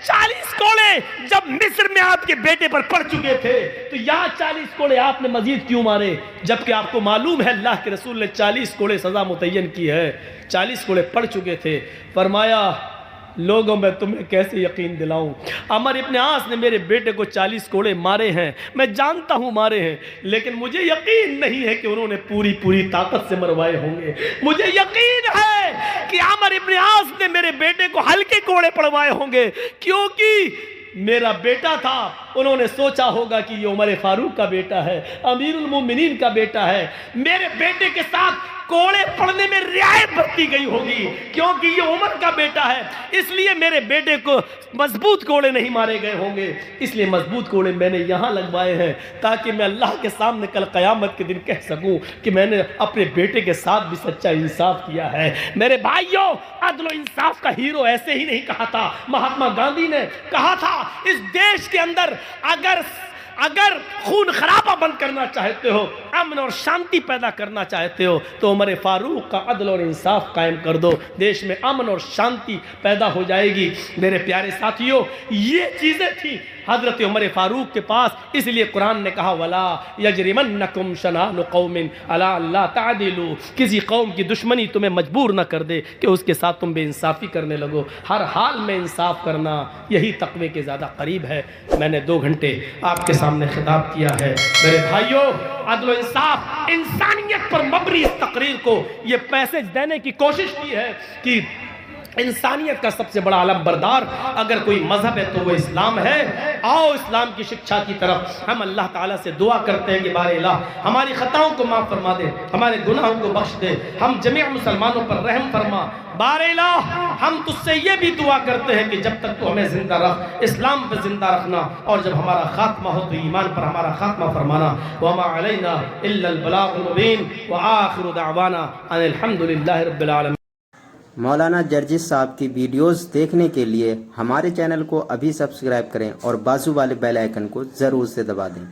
40 کوڑے جب مصر میں آپ کے بیٹے پر پڑ چکے تھے تو یہاں 40 کوڑے آپ نے مزید کیوں مارے؟ جبکہ آپ کو معلوم ہے اللہ کے رسول نے 40 کوڑے سزا متعین کی ہے۔ 40 کوڑے پڑ چکے تھے۔ فرمایا لوگوں میں تمہیں کیسے یقین دلاؤں؟ عمر ابن عاص نے میرے بیٹے کو 40 کوڑے مارے ہیں، میں جانتا ہوں مارے ہیں، لیکن مجھے یقین نہیں ہے کہ انہوں نے پوری طاقت سے مروائے ہوں گے۔ مجھے یقین ہے کہ عمر ابن عاص نے میرے بیٹے کو ہلکے کوڑے پڑوائے ہوں گے، کیونکہ میرا بیٹا تھا، انہوں نے سوچا ہوگا کہ یہ عمر فاروق کا بیٹا ہے، امیر المومنین کا بیٹا ہے، میرے بیٹے کے ساتھ کوڑے پڑنے میں رعایت برتی گئی ہوگی کیونکہ یہ عمر کا بیٹا ہے، اس لیے میرے بیٹے کو مضبوط کوڑے نہیں مارے گئے ہوں گے، اس لیے مضبوط کوڑے میں نے یہاں لگوائے ہیں تاکہ میں اللہ کے سامنے کل قیامت کے دن کہہ سکوں کہ میں نے اپنے بیٹے کے ساتھ بھی سچا انصاف کیا ہے۔ میرے بھائیوں، عدل و انصاف کا ہیرو ایسے ہی نہیں کہا تھا، مہاتما گاندھی نے کہا تھا اس دیش کے اندر اگر خون خرابہ بند کرنا چاہتے ہو، امن اور شانتی پیدا کرنا چاہتے ہو تو عمر فاروق کا عدل اور انصاف قائم کر دو، دیش میں امن اور شانتی پیدا ہو جائے گی۔ میرے پیارے ساتھیوں، یہ چیزیں تھیں حضرت عمر فاروق کے پاس، اس لیے قرآن نے کہا وَلَا يَجْرِمَنَّكُمْ شَنَآنُ قَوْمٍ عَلَىٰ أَلَّا تَعْدِلُوا، کسی قوم کی دشمنی تمہیں مجبور نہ کر دے کہ اس کے ساتھ تم بے انصافی کرنے لگو۔ ہر حال میں انصاف کرنا یہی تقوی کے زیادہ قریب ہے۔ میں نے 2 گھنٹے آپ کے سامنے خطاب کیا ہے۔ میرے بھائیوں، عدل و انصاف، انسانیت پر مبنی اس تقریر کو یہ پیسج دینے کی کوشش کی ہے کہ انسانیت کا سب سے بڑا علم بردار اگر کوئی مذہب ہے تو وہ اسلام ہے۔ آؤ اسلام کی شکشا کی طرف ہم اللہ تعالیٰ سے دعا کرتے ہیں کہ بار الہ ہماری خطاؤں کو معاف فرما دے، ہمارے گناہوں کو بخش دے، ہم جميع مسلمانوں پر رحم فرما۔ بار الہ ہم تجھ سے یہ بھی دعا کرتے ہیں کہ جب تک تو ہمیں زندہ رکھ، اسلام پہ زندہ رکھنا، اور جب ہمارا خاتمہ ہو تو ایمان پر ہمارا خاتمہ فرمانا۔ وما علینا الا البلاغ المبین، وآخر دعوانا ان الحمد للہ رب العالمین۔ مولانا جرجس صاحب کی ویڈیوز دیکھنے کے لیے ہمارے چینل کو ابھی سبسکرائب کریں اور بازو والے بیل آئیکن کو ضرور سے دبا دیں۔